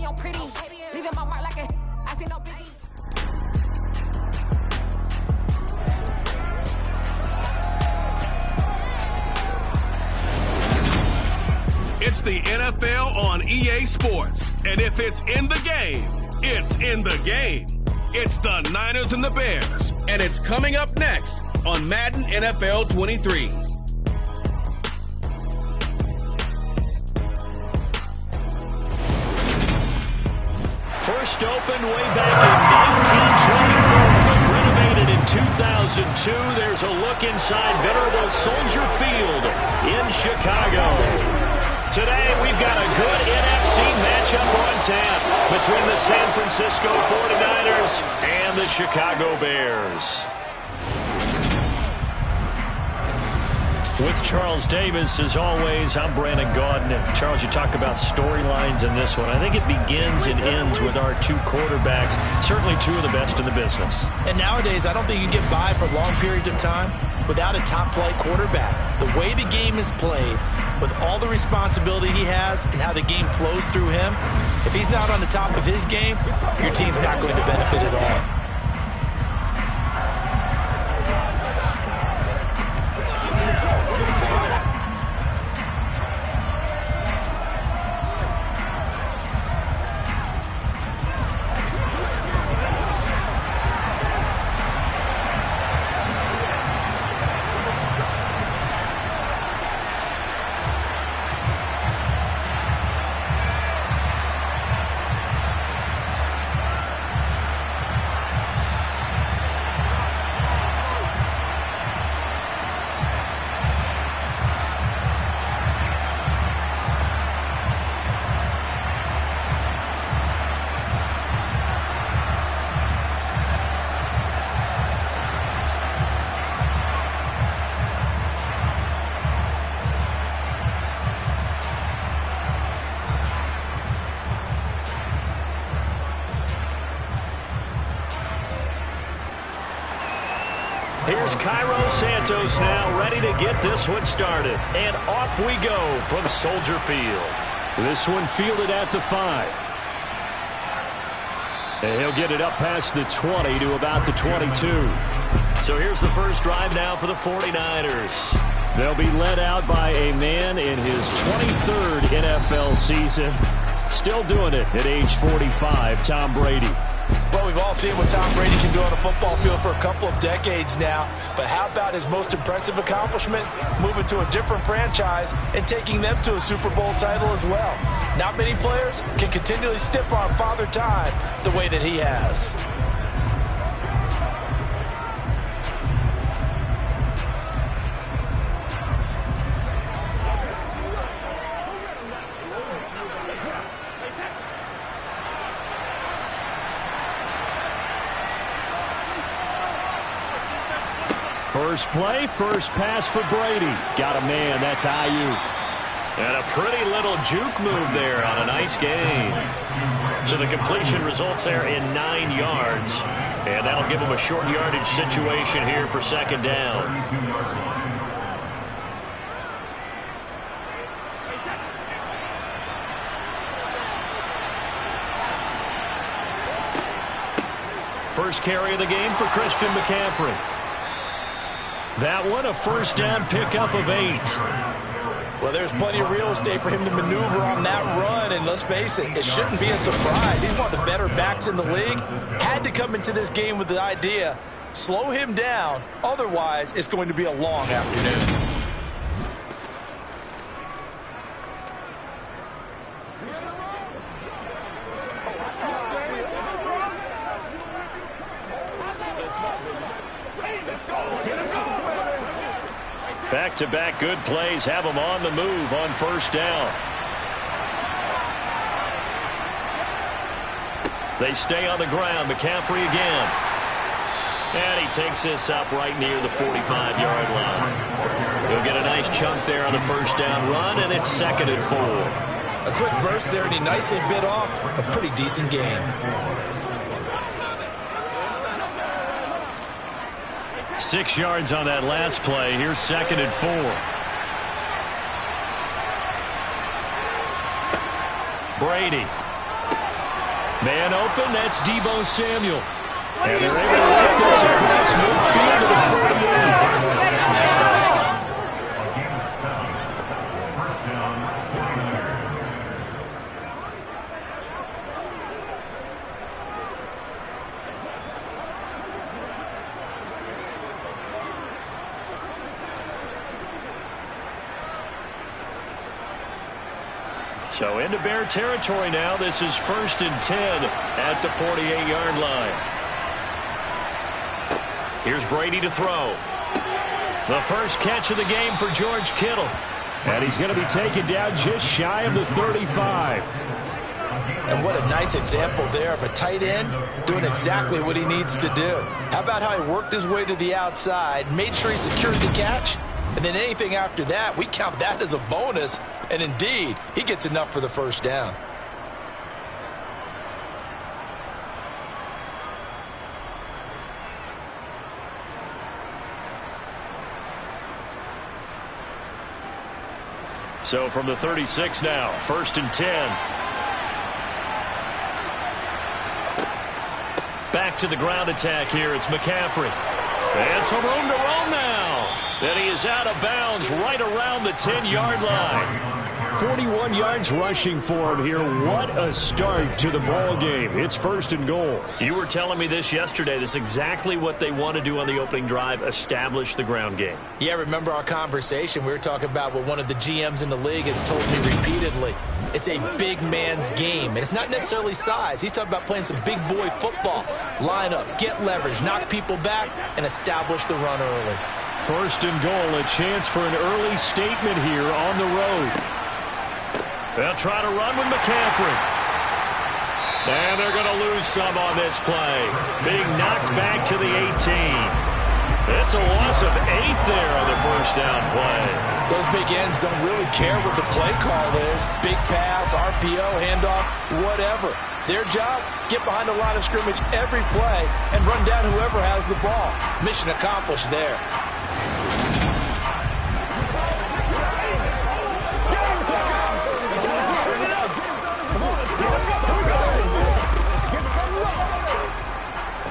I'm pretty. Leaving my mark like a I see no biggie. It's the NFL on EA Sports. And if it's in the game, it's in the game. It's the Niners and the Bears. And it's coming up next on Madden NFL 23. First opened way back in 1924, but renovated in 2002. There's a look inside venerable Soldier Field in Chicago. Today, we've got a good NFC matchup on tap between the San Francisco 49ers and the Chicago Bears. With Charles Davis, as always, I'm Brandon Gaudin. Charles, you talk about storylines in this one. I think it begins and ends with our two quarterbacks, certainly two of the best in the business. And nowadays, I don't think you get by for long periods of time without a top-flight quarterback. The way the game is played, with all the responsibility he has and how the game flows through him, if he's not on the top of his game, your team's not going to benefit at all. Here's Cairo Santos now ready to get this one started. And off we go from Soldier Field. This one fielded at the 5. And he'll get it up past the 20 to about the 22. So here's the first drive now for the 49ers. They'll be led out by a man in his 23rd NFL season. Still doing it at age 45, Tom Brady. Well, we've all seen what Tom Brady can do on a football field for a couple of decades now. But how about his most impressive accomplishment? Moving to a different franchise and taking them to a Super Bowl title as well. Not many players can continually stiff on Father Time the way that he has. First play, first pass for Brady. Got a man, that's Ayuk. And a pretty little juke move there on a nice gain. So the completion results there in 9 yards. And that'll give him a short yardage situation here for second down. First carry of the game for Christian McCaffrey. That one, a first down pickup of 8. Well, there's plenty of real estate for him to maneuver on that run, and let's face it, it shouldn't be a surprise. He's one of the better backs in the league. Had to come into this game with the idea, slow him down, otherwise it's going to be a long afternoon. Back-to-back good plays have them on the move on first down. They stay on the ground. McCaffrey again. And he takes this up right near the 45-yard line. He'll get a nice chunk there on the first down run, and it's 2nd and 4. A quick burst there, and he nicely bit off a pretty decent gain. 6 yards on that last play. Here's 2nd and 4. Brady. Man open, that's Deebo Samuel. And they're able to get this across midfield to the 48. So into Bear territory now. This is 1st and 10 at the 48-yard line. Here's Brady to throw. The first catch of the game for George Kittle. And he's going to be taken down just shy of the 35. And what a nice example there of a tight end doing exactly what he needs to do. How about how he worked his way to the outside, made sure he secured the catch, and then anything after that, we count that as a bonus. And indeed, he gets enough for the first down. So from the 36 now, 1st and 10. Back to the ground attack here. It's McCaffrey. And some room to roam now. Then he is out of bounds right around the 10-yard line. 41 yards rushing for him here. What a start to the ball game. It's 1st and goal. You were telling me this yesterday. This is exactly what they want to do on the opening drive, establish the ground game. Yeah, remember our conversation. We were talking about what one of the GMs in the league has told me repeatedly. It's a big man's game, and it's not necessarily size. He's talking about playing some big boy football. Line up, get leverage, knock people back, and establish the run early. 1st and goal, a chance for an early statement here on the road. They'll try to run with McCaffrey. And they're going to lose some on this play. Being knocked back to the 18. It's a loss of 8 there on the first down play. Those big ends don't really care what the play call is. Big pass, RPO, handoff, whatever. Their job, get behind the line of scrimmage every play and run down whoever has the ball. Mission accomplished there.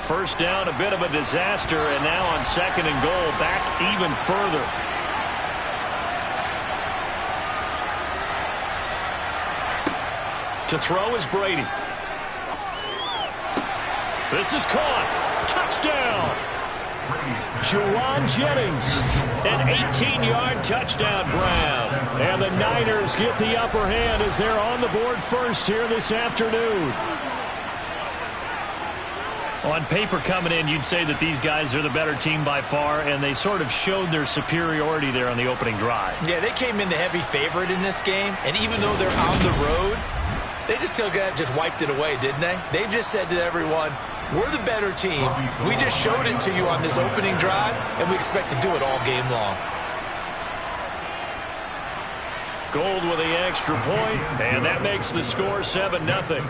First down, a bit of a disaster, and now on 2nd and goal, back even further. To throw is Brady. This is caught. Touchdown. Juwan Jennings. An 18-yard touchdown grab. And the Niners get the upper hand as they're on the board first here this afternoon. On paper coming in, you'd say that these guys are the better team by far, and they sort of showed their superiority there on the opening drive. Yeah, they came in the heavy favorite in this game, and even though they're on the road, they just wiped it away, didn't they? They just said to everyone, we're the better team. We just showed it to you on this opening drive, and we expect to do it all game long. Gold with the extra point, and that makes the score 7-0.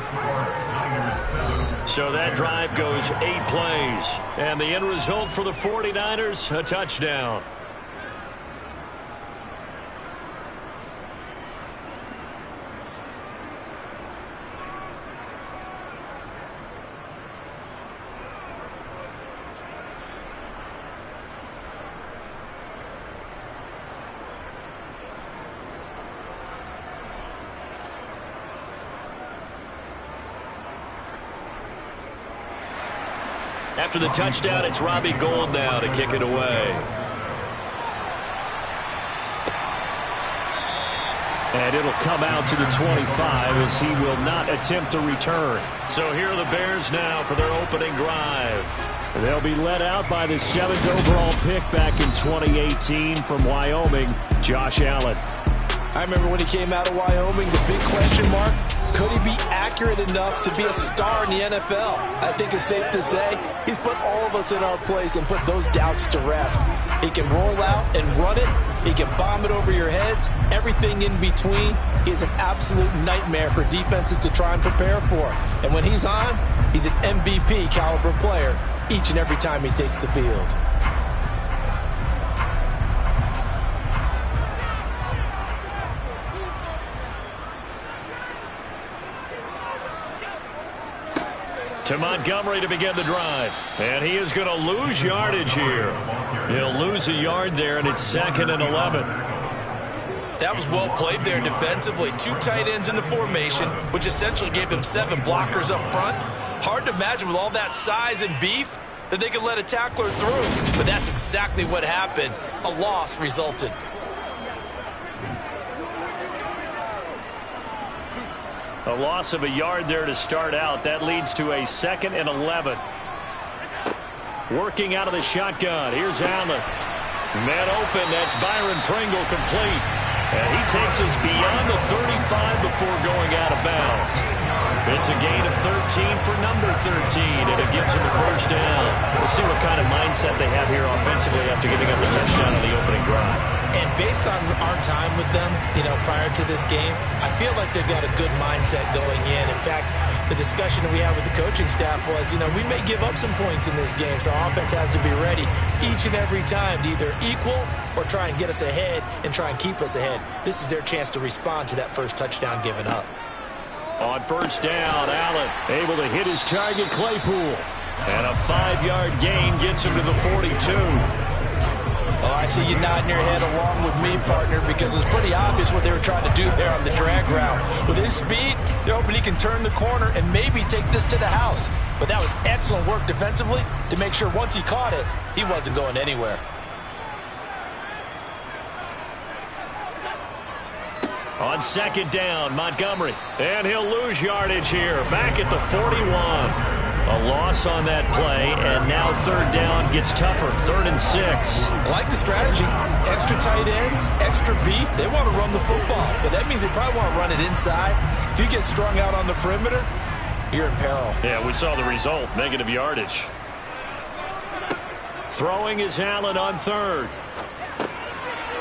So that drive goes 8 plays, and the end result for the 49ers, a touchdown. After the touchdown, it's Robbie Gould now to kick it away. And it'll come out to the 25 as he will not attempt to return. So here are the Bears now for their opening drive. They'll be led out by the 7th overall pick back in 2018 from Wyoming, Josh Allen. I remember when he came out of Wyoming, the big question mark, could he be accurate enough to be a star in the NFL? I think it's safe to say he's put all of us in our place and put those doubts to rest. He can roll out and run it. He can bomb it over your heads. Everything in between. He is an absolute nightmare for defenses to try and prepare for. And when he's on, he's an MVP caliber player each and every time he takes the field. to Montgomery to begin the drive. And he is going to lose yardage here. He'll lose a yard there, and it's 2nd and 11. That was well played there defensively. 2 tight ends in the formation, which essentially gave them 7 blockers up front. Hard to imagine with all that size and beef that they could let a tackler through. But that's exactly what happened. A loss resulted. A loss of a yard there to start out. That leads to a 2nd and 11. Working out of the shotgun. Here's Allen. Man open. That's Byron Pringle complete. And he takes us beyond the 35 before going out of bounds. It's a gain of 13 for number 13, and it gives them a first down. We'll see what kind of mindset they have here offensively after giving up the touchdown on the opening drive. And based on our time with them, prior to this game, I feel like they've got a good mindset going in. In fact, the discussion that we had with the coaching staff was, we may give up some points in this game, so our offense has to be ready each and every time to either equal or try and get us ahead and try and keep us ahead. This is their chance to respond to that first touchdown given up. On first down, Allen able to hit his target, Claypool. And a 5-yard gain gets him to the 42. Oh, I see you nodding your head along with me, partner, because it's pretty obvious what they were trying to do there on the drag route. With his speed, they're hoping he can turn the corner and maybe take this to the house. But that was excellent work defensively to make sure once he caught it, he wasn't going anywhere. On second down, Montgomery. And he'll lose yardage here. Back at the 41. A loss on that play, and now third down gets tougher. 3rd and 6. I like the strategy. Extra tight ends, extra beef. They want to run the football, but that means they probably want to run it inside. If you get strung out on the perimeter, you're in peril. Yeah, we saw the result. Negative yardage. Throwing is Allen on 3rd.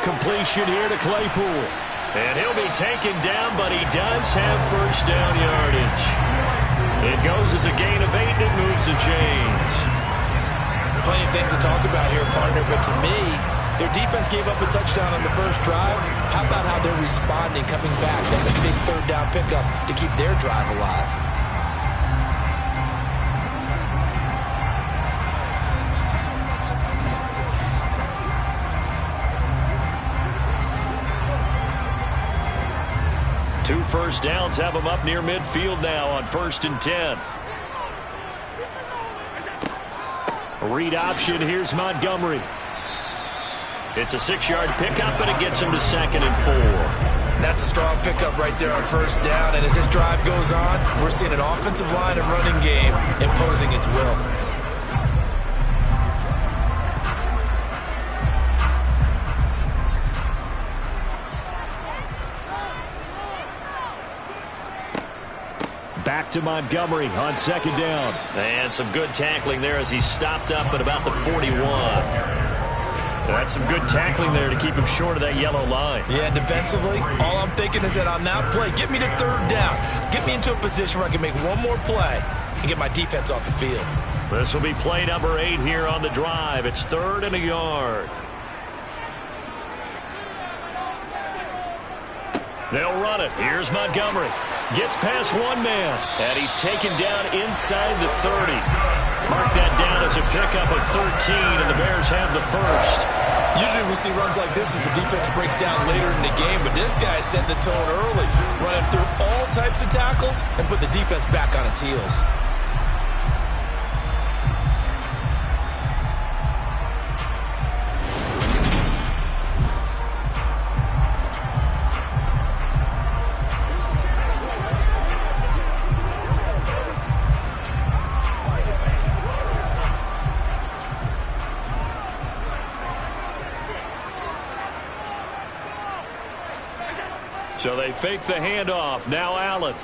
Completion here to Claypool. And he'll be taken down, but he does have first down yardage. It goes as a gain of 8, and it moves the chains. Plenty of things to talk about here, partner, but to me, their defense gave up a touchdown on the first drive. How about how they're responding, coming back? That's a big third down pickup to keep their drive alive. Two first downs have them up near midfield now on 1st and 10. Read option. Here's Montgomery. It's a 6-yard pickup, and it gets him to 2nd and 4. That's a strong pickup right there on first down. And as this drive goes on, we're seeing an offensive line and running game imposing its will. Back to Montgomery on 2nd down. And some good tackling there as he stopped up at about the 41. That's some good tackling there to keep him short of that yellow line. Yeah, defensively, all I'm thinking is that on that play, get me to 3rd down. Get me into a position where I can make one more play and get my defense off the field. This will be play number 8 here on the drive. It's 3rd and a yard. They'll run it. Here's Montgomery. Gets past one man, and he's taken down inside the 30. Mark that down as a pickup of 13, and the Bears have the first. Usually we see runs like this as the defense breaks down later in the game, but this guy set the tone early, running through all types of tackles and put the defense back on its heels. So they fake the handoff. Now Allen.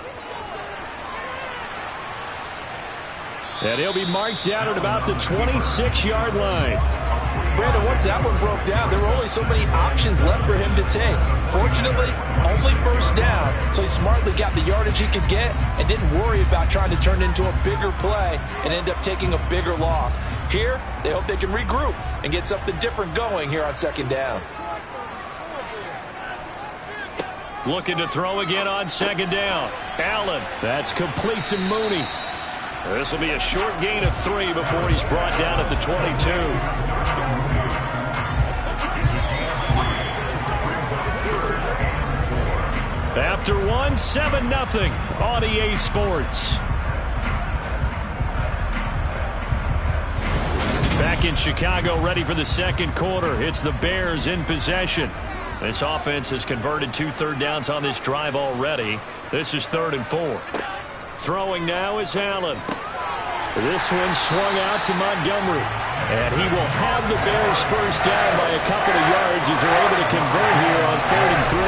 And he'll be marked down at about the 26-yard line. Brandon, once that one broke down, there were only so many options left for him to take. Fortunately, only first down, so he smartly got the yardage he could get and didn't worry about trying to turn into a bigger play and end up taking a bigger loss. Here, they hope they can regroup and get something different going here on 2nd down. Looking to throw again on 2nd down. Allen. That's complete to Mooney. This will be a short gain of 3 before he's brought down at the 22. After 1, 7-0 on EA Sports. Back in Chicago, ready for the second quarter. It's the Bears in possession. This offense has converted 2 third downs on this drive already. This is 3rd and 4. Throwing now is Allen. This one swung out to Montgomery. And he will have the Bears first down by a couple of yards as they're able to convert here on 3rd and 3.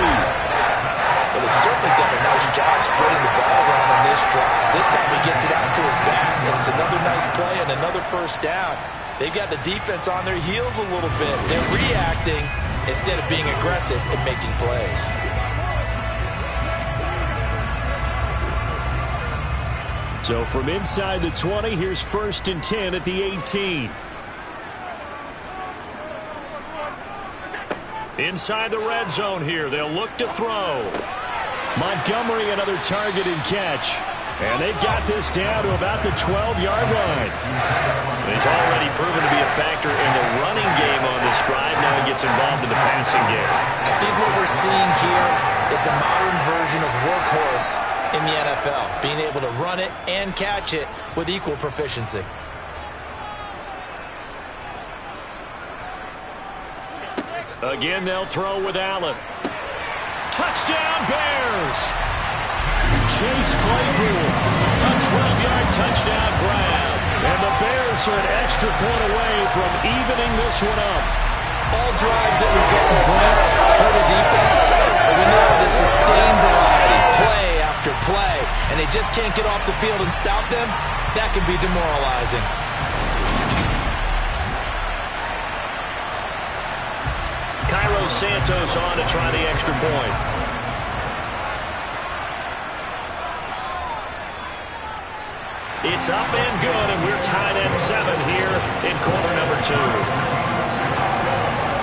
But he's certainly done a nice job spreading the ball around on this drive. This time he gets it out to his back, and it's another nice play and another first down. They've got the defense on their heels a little bit. They're reacting instead of being aggressive and making plays. So from inside the 20, here's 1st and 10 at the 18. Inside the red zone here, they'll look to throw. Montgomery, another target and catch. And they've got this down to about the 12-yard line. He's already proven to be a factor in the running game on this drive. Now he gets involved in the passing game. I think what we're seeing here is the modern version of workhorse in the NFL, being able to run it and catch it with equal proficiency. Again, they'll throw with Allen. Touchdown, Bears! Chase Claypool, a 12-yard touchdown grab. And the Bears are an extra point away from evening this one up. All drives that result in points for the defense, but we know the sustained variety, play after play, and they just can't get off the field and stop them. That can be demoralizing. Cairo Santos on to try the extra point. It's up and good, and we're tied at 7 here in quarter number 2.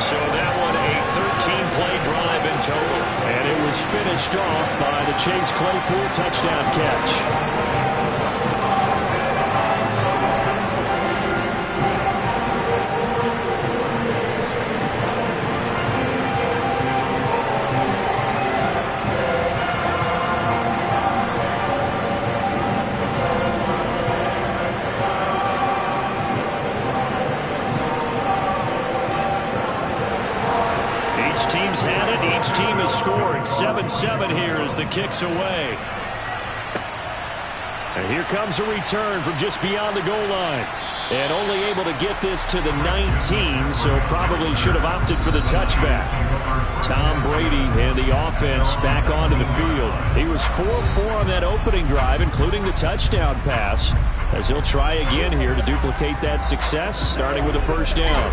So that one a 13-play drive in total, and it was finished off by the Chase Claypool touchdown catch. Each team has scored 7-7 here as the kick's away. And here comes a return from just beyond the goal line. And only able to get this to the 19, so probably should have opted for the touchback. Tom Brady and the offense back onto the field. He was 4-4 on that opening drive, including the touchdown pass, as he'll try again here to duplicate that success, starting with a first down.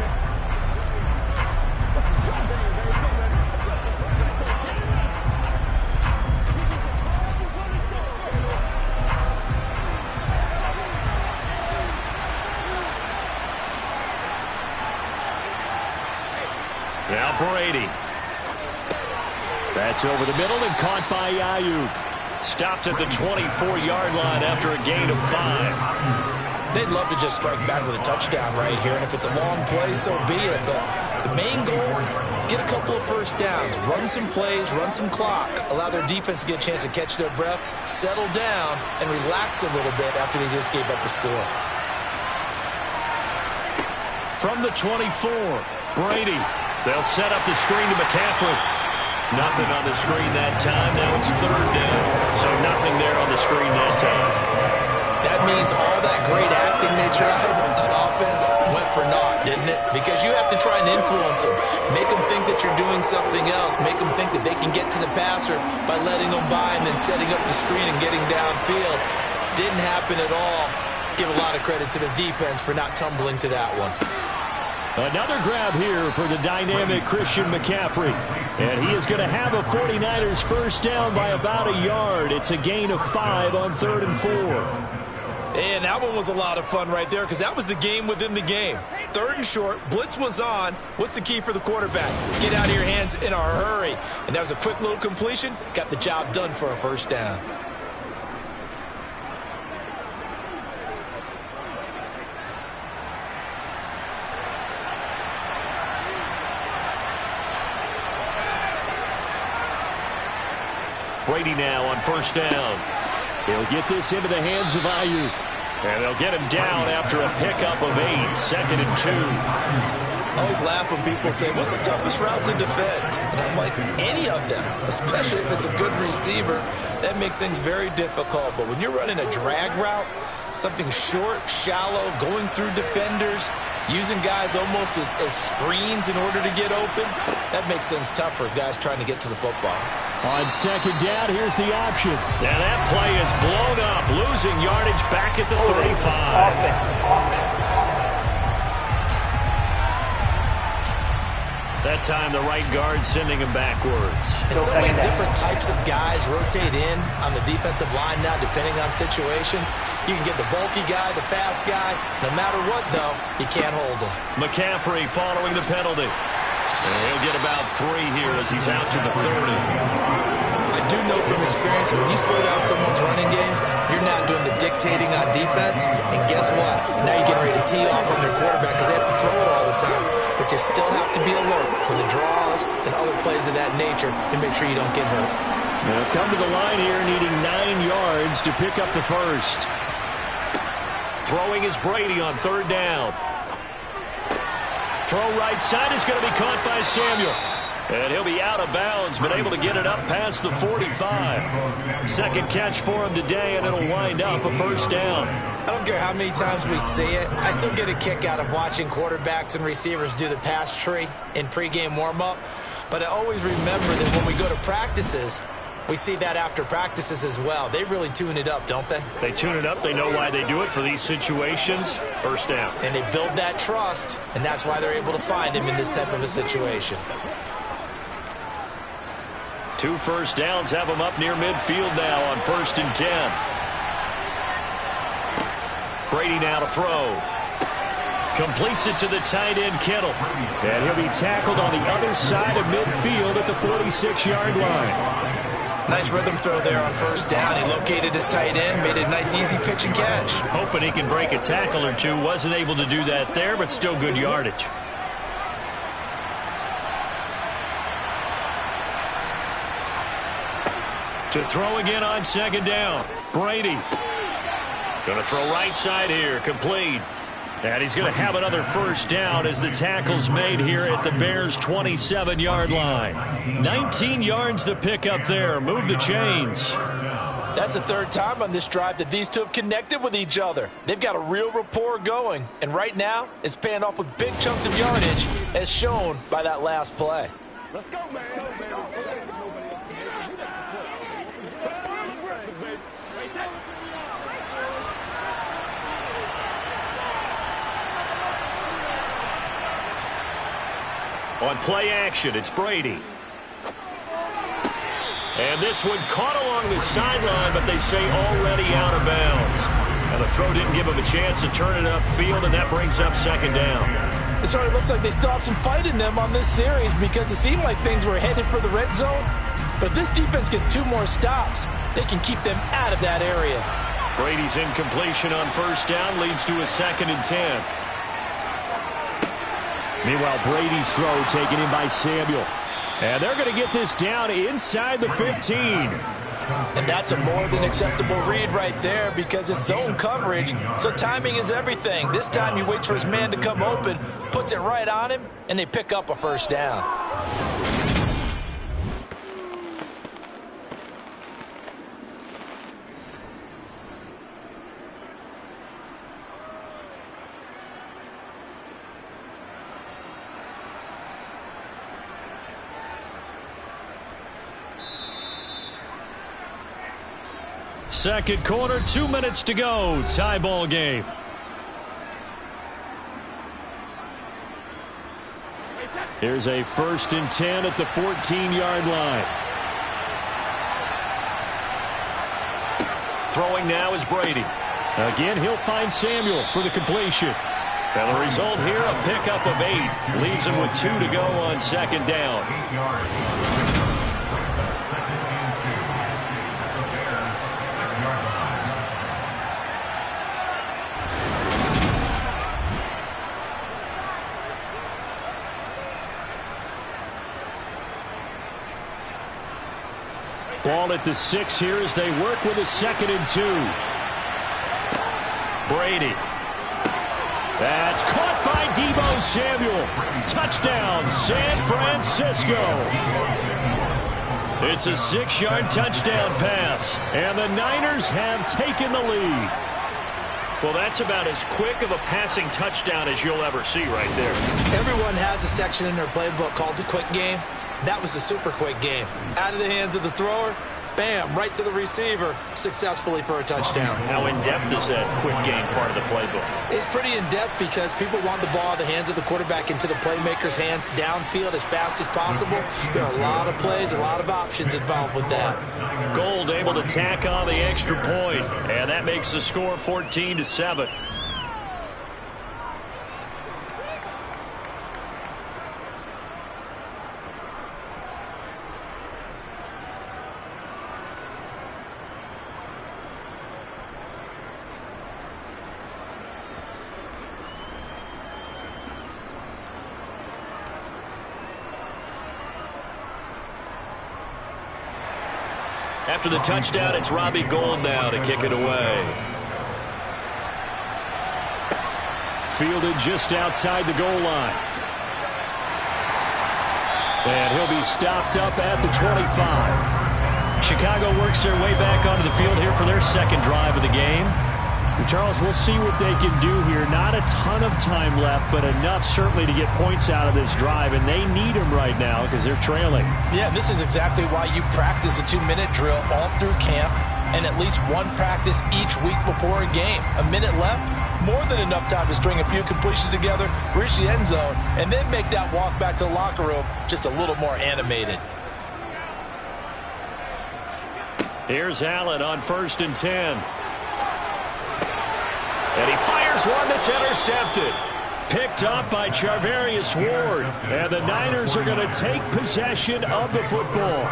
Now Brady. That's over the middle and caught by Ayuk. Stopped at the 24-yard line after a gain of 5. They'd love to just strike back with a touchdown right here, and if it's a long play, so be it. But the main goal, get a couple of first downs, run some plays, run some clock, allow their defense to get a chance to catch their breath, settle down, and relax a little bit after they just gave up the score. From the 24, Brady. They'll set up the screen to McCaffrey. Nothing on the screen that time. Now it's 3rd down. So nothing there on the screen that time. That means all that great acting they tried on offense went for naught, didn't it? Because you have to try and influence them. Make them think that you're doing something else. Make them think that they can get to the passer by letting them by and then setting up the screen and getting downfield. Didn't happen at all. Give a lot of credit to the defense for not tumbling to that one. Another grab here for the dynamic Christian McCaffrey. And he is going to have a 49ers first down by about a yard. It's a gain of 5 on 3rd and 4. And that one was a lot of fun right there because that was the game within the game. 3rd and short, blitz was on. What's the key for the quarterback? Get out of your hands in a hurry. And that was a quick little completion. Got the job done for a first down. Brady now on first down. He'll get this into the hands of Ayuk. And they'll get him down after a pickup of 8, 2nd and 2. I always laugh when people say, what's the toughest route to defend? And I'm like, any of them, especially if it's a good receiver. That makes things very difficult. But when you're running a drag route, something short, shallow, going through defenders, using guys almost as screens in order to get open, that makes things tough for guys trying to get to the football. On 2nd down, here's the option. Now that play is blown up, losing yardage back at the 35. That time, the right guard sending him backwards. And so many different types of guys rotate in on the defensive line now, depending on situations. You can get the bulky guy, the fast guy. No matter what, though, you can't hold him. McCaffrey following the penalty. And he'll get about 3 here as he's out to the 30. I do know from experience that when you slow down someone's running game, you're now doing the dictating on defense. And guess what? Now you're getting ready to tee off on their quarterback because they have to throw it all the time. But you still have to be alert for the draws and other plays of that nature to make sure you don't get hurt. Now come to the line here, needing 9 yards to pick up the first. Throwing is Brady on 3rd down. Throw right side is going to be caught by Samuel. And he'll be out of bounds, but able to get it up past the 45. Second catch for him today, and it'll wind up a first down. I don't care how many times we see it. I still get a kick out of watching quarterbacks and receivers do the pass tree in pregame warm-up. But I always remember that when we go to practices, we see that after practices as well. They really tune it up, don't they? They tune it up. They know why they do it for these situations. First down. And they build that trust, and that's why they're able to find him in this type of a situation. 2 first downs have him up near midfield now on 1st and 10. Brady now to throw. Completes it to the tight end, Kittle. And he'll be tackled on the other side of midfield at the 46-yard line. Nice rhythm throw there on 1st down. He located his tight end, made a nice easy pitch and catch. Hoping he can break a tackle or two. Wasn't able to do that there, but still good yardage. To throw again on 2nd down. Brady. Going to throw right side here. Complete. And he's going to have another first down as the tackle's made here at the Bears' 27-yard line. 19 yards to pick up there. Move the chains. That's the 3rd time on this drive that these two have connected with each other. They've got a real rapport going. And right now, it's paying off with big chunks of yardage, as shown by that last play. Let's go, man. Let's go, man. On play action, it's Brady. And this one caught along the sideline, but they say already out of bounds. And the throw didn't give him a chance to turn it upfield, and that brings up 2nd down. It sort of looks like they still have some fight in them on this series because it seemed like things were headed for the red zone. But if this defense gets 2 more stops, they can keep them out of that area. Brady's incompletion on 1st down leads to a 2nd and 10. Meanwhile, Brady's throw taken in by Samuel. And they're going to get this down inside the 15. And that's a more than acceptable read right there because it's zone coverage, so timing is everything. This time he waits for his man to come open, puts it right on him, and they pick up a first down. Second quarter, 2 minutes to go. Tie ball game. Here's a 1st and 10 at the 14-yard line. Throwing now is Brady. Again, he'll find Samuel for the completion. And the result here, a pickup of 8. Leaves him with 2 to go on 2nd down. Ball at the 6 here as they work with a 2nd and 2. Brady. That's caught by Deebo Samuel. Touchdown, San Francisco. It's a 6-yard touchdown pass, and the Niners have taken the lead. Well, that's about as quick of a passing touchdown as you'll ever see right there. Everyone has a section in their playbook called the quick game. That was the super quick game. Out of the hands of the thrower, bam, right to the receiver, successfully for a touchdown. How in-depth is that quick game part of the playbook? It's pretty in-depth because people want the ball in the hands of the quarterback into the playmaker's hands downfield as fast as possible. There are a lot of plays, a lot of options involved with that. Gold able to tack on the extra point, and that makes the score 14-7. After the touchdown, it's Robbie Gould now to kick it away. Fielded just outside the goal line. And he'll be stopped up at the 25. Chicago works their way back onto the field here for their 2nd drive of the game. Charles, we'll see what they can do here. Not a ton of time left, but enough certainly to get points out of this drive, and they need them right now because they're trailing. Yeah, this is exactly why you practice a 2-minute drill all through camp and at least one practice each week before a game. A minute left, more than enough time to string a few completions together, reach the end zone, and then make that walk back to the locker room just a little more animated. Here's Allen on 1st and 10. And he fires one that's intercepted. Picked up by Charvarius Ward. And the Niners are going to take possession of the football.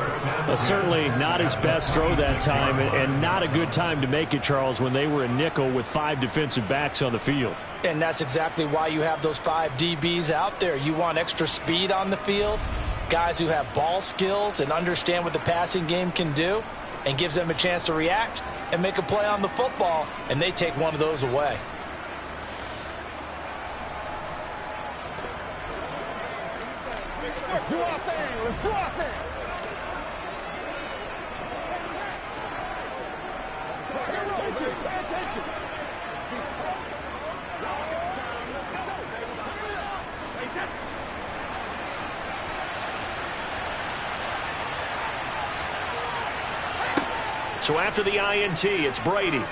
Certainly not his best throw that time, and not a good time to make it, Charles, when they were a nickel with 5 defensive backs on the field. And that's exactly why you have those 5 DBs out there. You want extra speed on the field, guys who have ball skills and understand what the passing game can do, and gives them a chance to react and make a play on the football, and they take one of those away. Let's do our thing. Let's do our thing. Pay attention. Pay attention. So after the INT, it's Brady.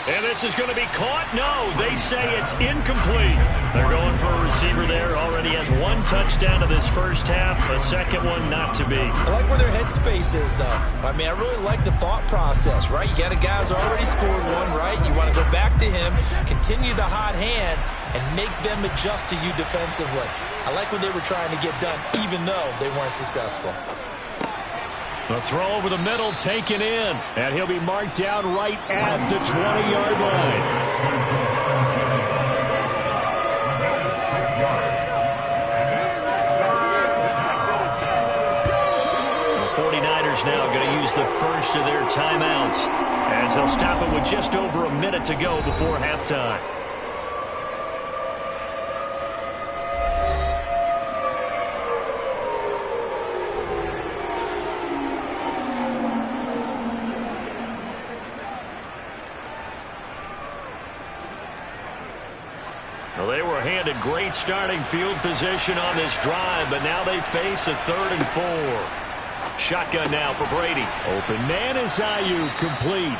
And this is going to be caught. No, they say it's incomplete. They're going for a receiver there. Already has 1 touchdown to this first half. A 2nd one not to be. I like where their headspace is, though. I mean, I really like the thought process, right? You got a guy who's already scored 1, right? You want to go back to him, continue the hot hand, and make them adjust to you defensively. I like what they were trying to get done, even though they weren't successful. The throw over the middle taken in, and he'll be marked down right at the 20-yard line. The 49ers now going to use the first of their timeouts as they'll stop it with just over a minute to go before halftime. Well, they were handed great starting field position on this drive, but now they face a 3rd and 4. Shotgun now for Brady. Open man is Ayuk, complete.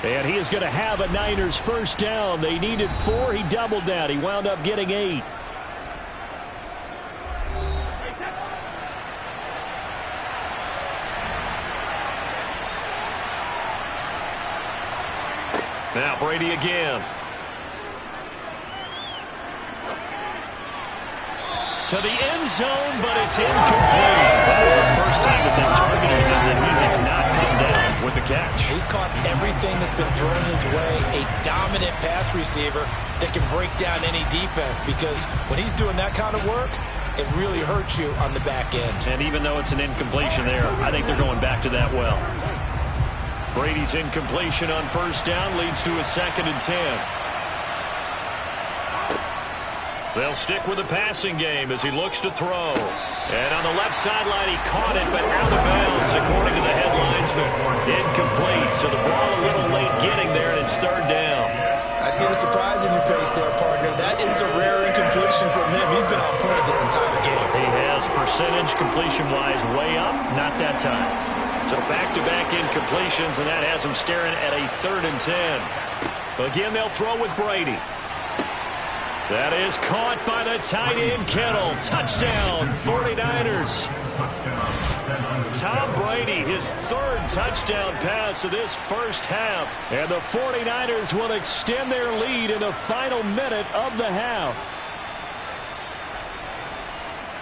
And he is going to have a Niners first down. They needed 4. He doubled that. He wound up getting 8. Now Brady again. To the end zone, but it's incomplete. That was the first time that they targeted him, and he has not come down with a catch. He's caught everything that's been thrown his way. A dominant pass receiver that can break down any defense, because when he's doing that kind of work, it really hurts you on the back end. And even though it's an incompletion there, I think they're going back to that well. Brady's incompletion on first down leads to a 2nd and 10. They'll stick with the passing game as he looks to throw. And on the left sideline, he caught it, but out of bounds, according to the headlinesman. Incomplete, so the ball a little late getting there, and it's 3rd down. I see the surprise in your face there, partner. That is a rare incompletion from him. He's been on point this entire game. He has percentage completion-wise way up, not that time. So back-to-back incompletions, and that has him staring at a 3rd and 10. Again, they'll throw with Brady. That is caught by the tight end, Kittle. Touchdown, 49ers. Tom Brady, his 3rd touchdown pass of this first half. And the 49ers will extend their lead in the final minute of the half.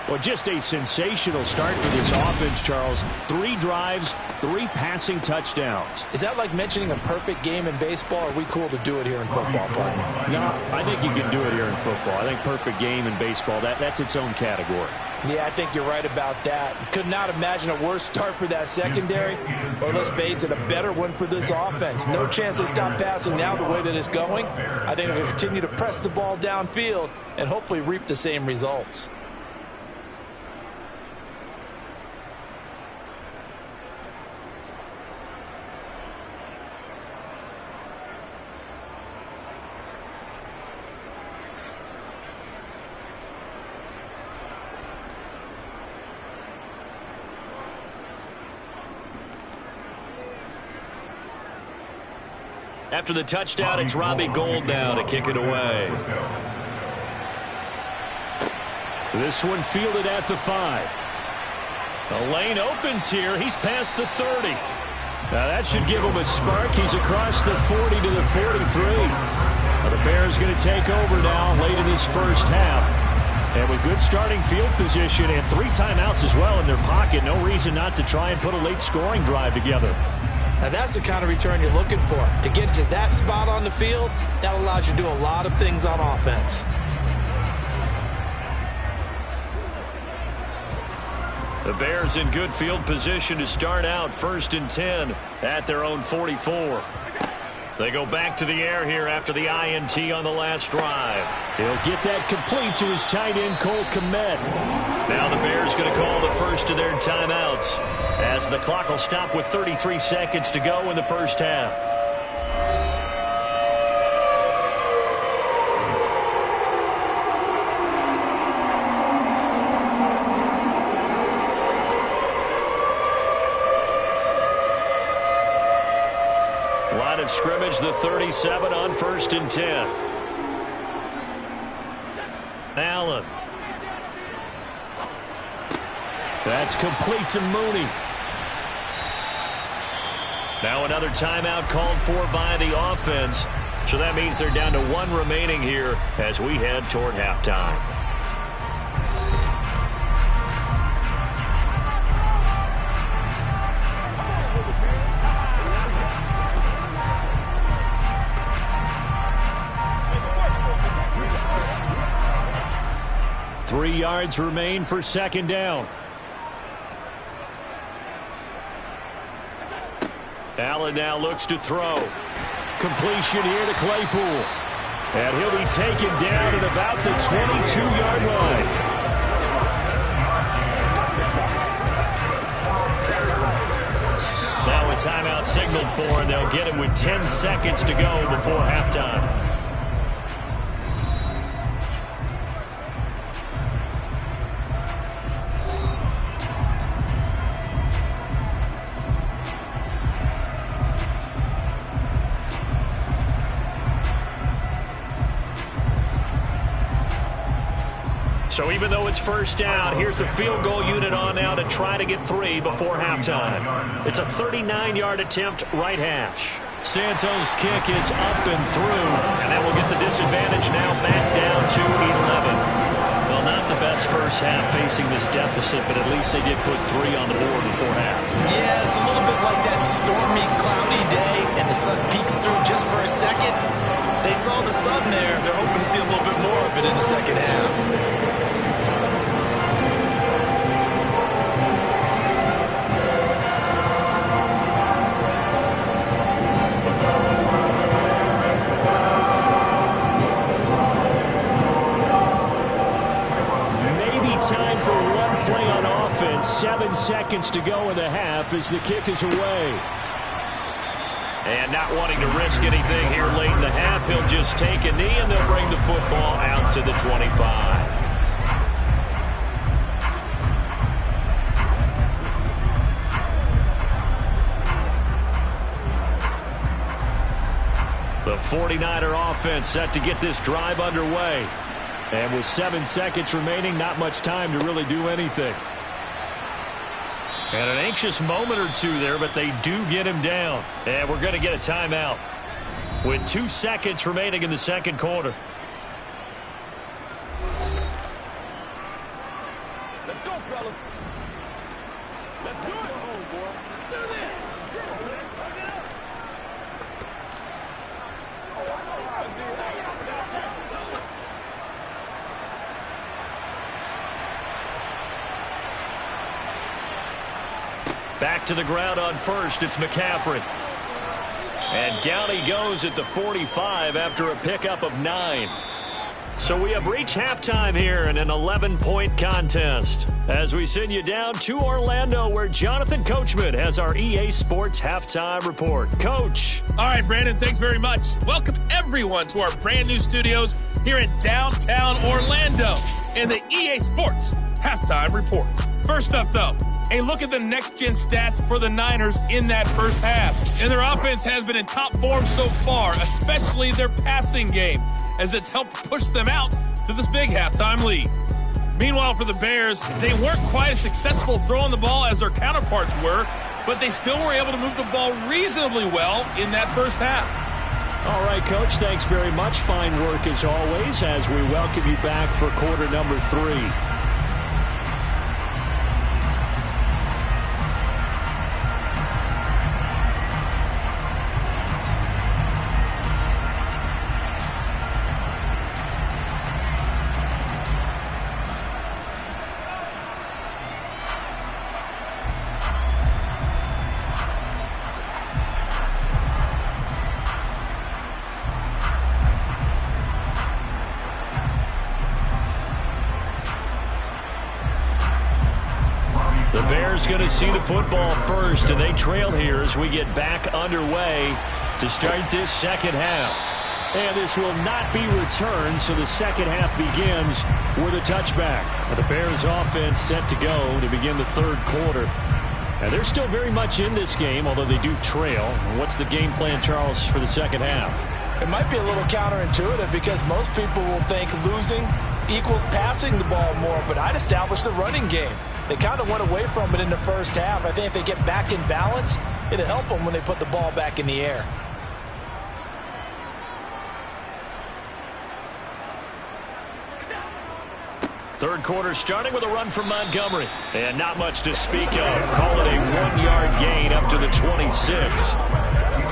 Well, just a sensational start for this offense, Charles. 3 drives, 3 passing touchdowns. Is that like mentioning a perfect game in baseball, or are we cool to do it here in football, partner? No, I think you can do it here in football. I think perfect game in baseball, that's its own category. Yeah, I think you're right about that. Could not imagine a worse start for that secondary, or let's face it, a better one for this offense. No chance they stop passing now the way that it's going. I think they'll continue to press the ball downfield and hopefully reap the same results. After the touchdown, it's Robbie Gould now to kick it away. This one fielded at the 5. The lane opens here. He's past the 30. Now that should give him a spark. He's across the 40 to the 43. Now the Bears going to take over now late in this first half. And with good starting field position and 3 timeouts as well in their pocket, no reason not to try and put a late scoring drive together. Now that's the kind of return you're looking for. To get to that spot on the field, that allows you to do a lot of things on offense. The Bears in good field position to start out 1st and 10 at their own 44. They go back to the air here after the INT on the last drive. He'll get that complete to his tight end, Cole Kmet. Now the Bears going to call the first of their timeouts as the clock will stop with 33 seconds to go in the first half. Line of scrimmage, the 37 on 1st and 10. Allen. That's complete to Mooney. Now another timeout called for by the offense. So that means they're down to 1 remaining here as we head toward halftime. Three yards remain for 2nd down. Allen now looks to throw. Completion here to Claypool. And he'll be taken down at about the 22-yard line. Now a timeout signaled for, and they'll get it with 10 seconds to go before halftime. So even though it's 1st down, here's the field goal unit on now to try to get 3 before halftime. It's a 39-yard attempt, right hash. Santos' kick is up and through, and that will get the disadvantage now back down to 11. Well, not the best first half facing this deficit, but at least they did put 3 on the board before half. Yeah, it's a little bit like that stormy, cloudy day, and the sun peeks through just for a second. They saw the sun there. They're hoping to see a little bit more of it in the second half. seconds to go in the half as the kick is away. And not wanting to risk anything here late in the half, he'll just take a knee, and they'll bring the football out to the 25. The 49er offense set to get this drive underway. And with 7 seconds remaining, not much time to really do anything. And an anxious moment or two there, but they do get him down. And we're going to get a timeout with 2 seconds remaining in the second quarter. Let's go, fellas. Let's do it. Let's do this. Turn it up. Back to the ground on first. It's McCaffrey. And down he goes at the 45 after a pickup of 9. So we have reached halftime here in an 11-point contest as we send you down to Orlando, where Jonathan Coachman has our EA Sports Halftime Report. Coach. All right, Brandon, thanks very much. Welcome, everyone, to our brand new studios here in downtown Orlando in the EA Sports Halftime Report. First up, though, a look at the next-gen stats for the Niners in that first half. And their offense has been in top form so far, especially their passing game, as it's helped push them out to this big halftime lead. Meanwhile, for the Bears, they weren't quite as successful throwing the ball as their counterparts were, but they still were able to move the ball reasonably well in that first half. All right, Coach, thanks very much. Fine work as always as we welcome you back for quarter number 3. Going to see the football first, and they trail here as we get back underway to start this second half. And this will not be returned, so the second half begins with a touchback. The Bears offense set to go to begin the third quarter. And they're still very much in this game, although they do trail. What's the game plan, Charles, for the second half? It might be a little counterintuitive because most people will think losing equals passing the ball more, but I'd establish the running game. They kind of went away from it in the first half. I think if they get back in balance, it'll help them when they put the ball back in the air. Third quarter starting with a run from Montgomery. And not much to speak of. Call it a 1-yard gain up to the 26.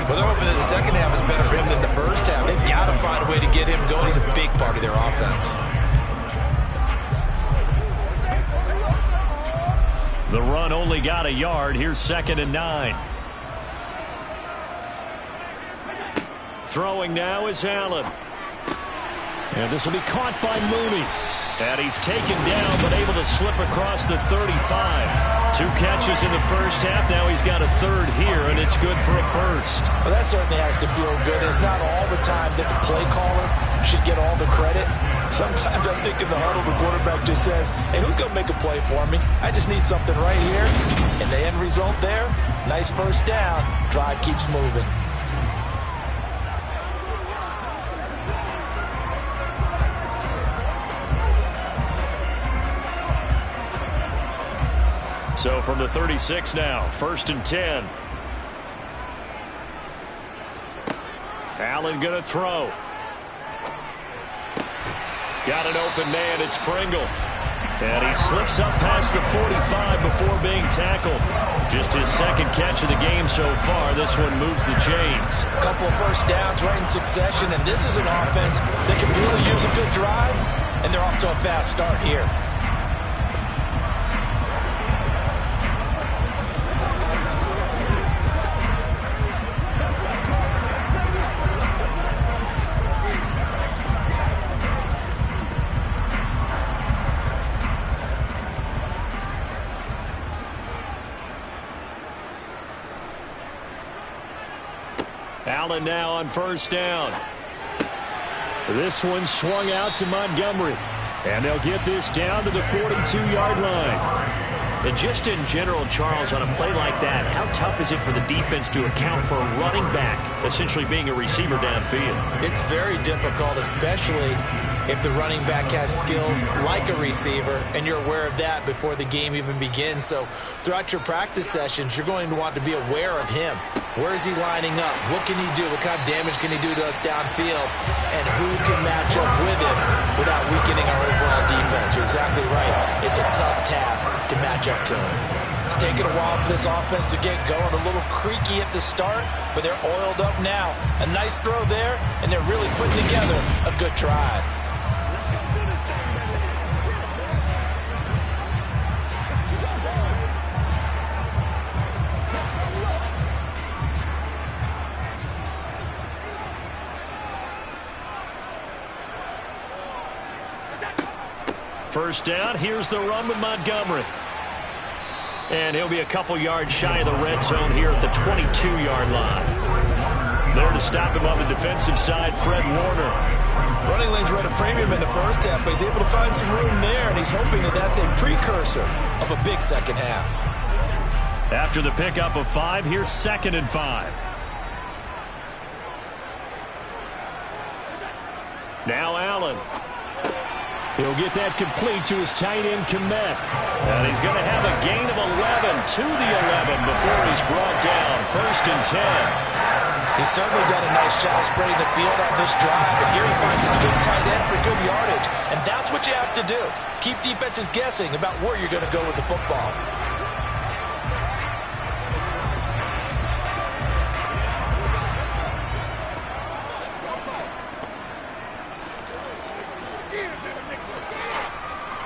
Well, they're hoping that the second half is better for him than the first half. They've got to find a way to get him going. He's a big part of their offense. The run only got a yard. Here's 2nd and 9. Throwing now is Allen. And this will be caught by Mooney. And he's taken down, but able to slip across the 35. 2 catches in the first half. Now he's got a third here, and it's good for a first. Well, that certainly has to feel good. It's not all the time that the play caller should get all the credit. Sometimes I think in the huddle, the quarterback just says, hey, who's going to make a play for me? I just need something right here. And the end result there, nice first down. Drive keeps moving. So from the 36 now, 1st and 10. Allen going to throw. Got an open man. It's Pringle. And he slips up past the 45 before being tackled. Just his second catch of the game so far. This one moves the chains. A couple of first downs right in succession, and this is an offense that can really use a good drive, and they're off to a fast start here. Allen now on first down. This one swung out to Montgomery. And they'll get this down to the 42-yard line. And just in general, Charles, on a play like that, how tough is it for the defense to account for a running back essentially being a receiver downfield? It's very difficult, especially if the running back has skills like a receiver, and you're aware of that before the game even begins. So throughout your practice sessions, you're going to want to be aware of him. Where is he lining up? What can he do? What kind of damage can he do to us downfield? And who can match up with him without weakening our overall defense? You're exactly right. It's a tough task to match up to him. It's taken a while for this offense to get going. A little creaky at the start, but they're oiled up now. A nice throw there, and they're really putting together a good drive. First down, here's the run with Montgomery. And he'll be a couple yards shy of the red zone here at the 22-yard line. There to stop him on the defensive side, Fred Warner. Running lanes were at a premium in the first half, but he's able to find some room there, and he's hoping that that's a precursor of a big second half. After the pickup of 5, here's 2nd and 5. Now Allen. He'll get that complete to his tight end, Kmet. And he's going to have a gain of 11 to the 11 before he's brought down. 1st and 10. He's certainly done a nice job spreading the field on this drive. But here he finds his big tight end for good yardage. And that's what you have to do. Keep defenses guessing about where you're going to go with the football.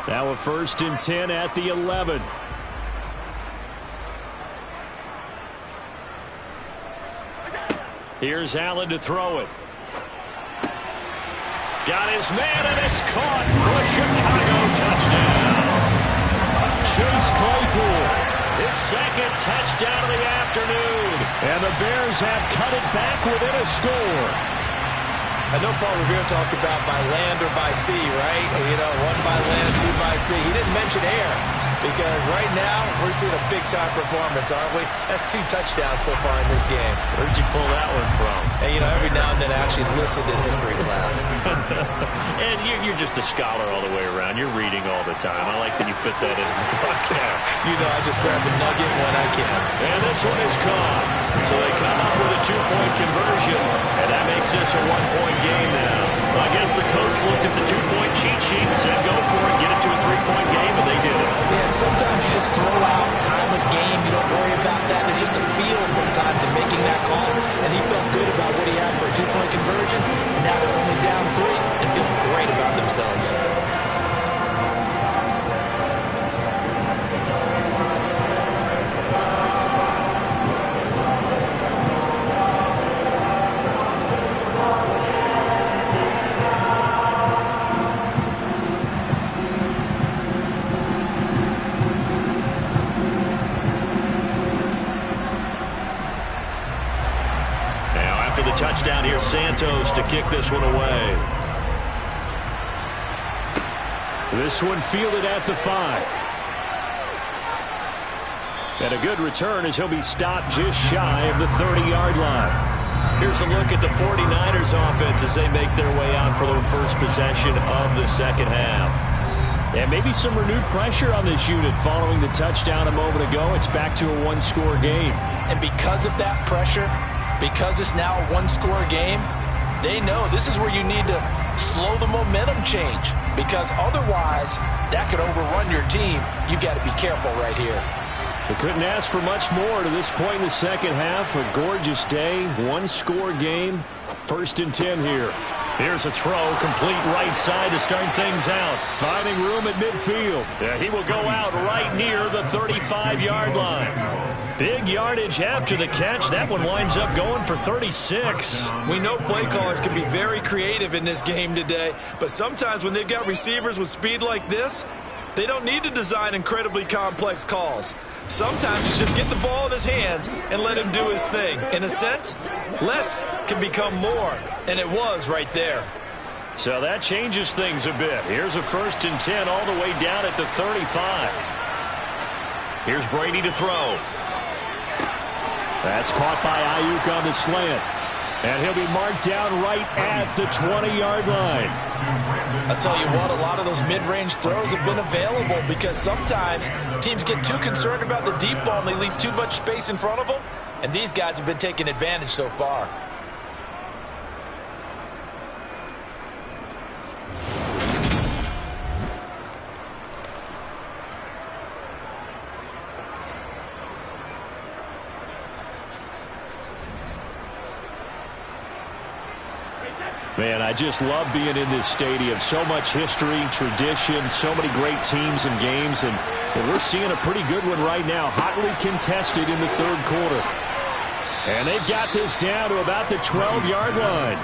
Now a 1st and 10 at the 11. Here's Allen to throw it. Got his man, and it's caught for a Chicago touchdown. Chase Claypool, his 2nd touchdown of the afternoon. And the Bears have cut it back within a score. I know Paul Revere talked about by land or by sea, right? You know, 1 by land, 2 by sea. He didn't mention air because right now we're seeing a big-time performance, aren't we? That's 2 touchdowns so far in this game. Where'd you pull that one from? And, you know, every now and then I actually listened in history class. And you're just a scholar all the way around. You're reading all the time. I like that you fit that in the broadcast. You know, I just grab the nugget when I can. And this one is caught. So they come up with a 2-point conversion, and that makes this a 1-point game now. I guess the coach looked at the 2-point cheat sheet and said, go for it, get it to a 3-point game, and they did it. Yeah, and sometimes you just throw out time of game. You don't worry about that. There's just a feel sometimes in making that call, and he felt good about what he had for a 2-point conversion, and now they're only down 3 and feeling great about themselves. Touchdown here, Santos to kick this one away. This one fielded at the 5. And a good return as he'll be stopped just shy of the 30-yard line. Here's a look at the 49ers offense as they make their way out for their first possession of the second half. And maybe some renewed pressure on this unit following the touchdown a moment ago. It's back to a 1-score game. And because of that pressure, because it's now a 1-score game, they know this is where you need to slow the momentum change, because otherwise that could overrun your team. You've got to be careful right here. They couldn't ask for much more to this point in the second half. A gorgeous day, 1-score game. 1st and 10 here. Here's a throw, complete right side to start things out. Finding room at midfield. Yeah, he will go out right near the 35-yard line. Big yardage after the catch. That one winds up going for 36. We know play callers can be very creative in this game today, but sometimes when they've got receivers with speed like this, They don't need to design incredibly complex calls. Sometimes it's just get the ball in his hands and let him do his thing. In a sense, less can become more, and it was right there. So that changes things a bit. Here's a 1st and 10 all the way down at the 35. Here's Brady to throw. That's caught by Ayuk on the slant. And he'll be marked down right at the 20-yard line. I'll tell you what, a lot of those mid-range throws have been available because sometimes teams get too concerned about the deep ball and they leave too much space in front of them. And these guys have been taking advantage so far. Man, I just love being in this stadium. So much history, tradition, so many great teams and games, and we're seeing a pretty good one right now, hotly contested in the 3rd quarter. And they've got this down to about the 12-yard line.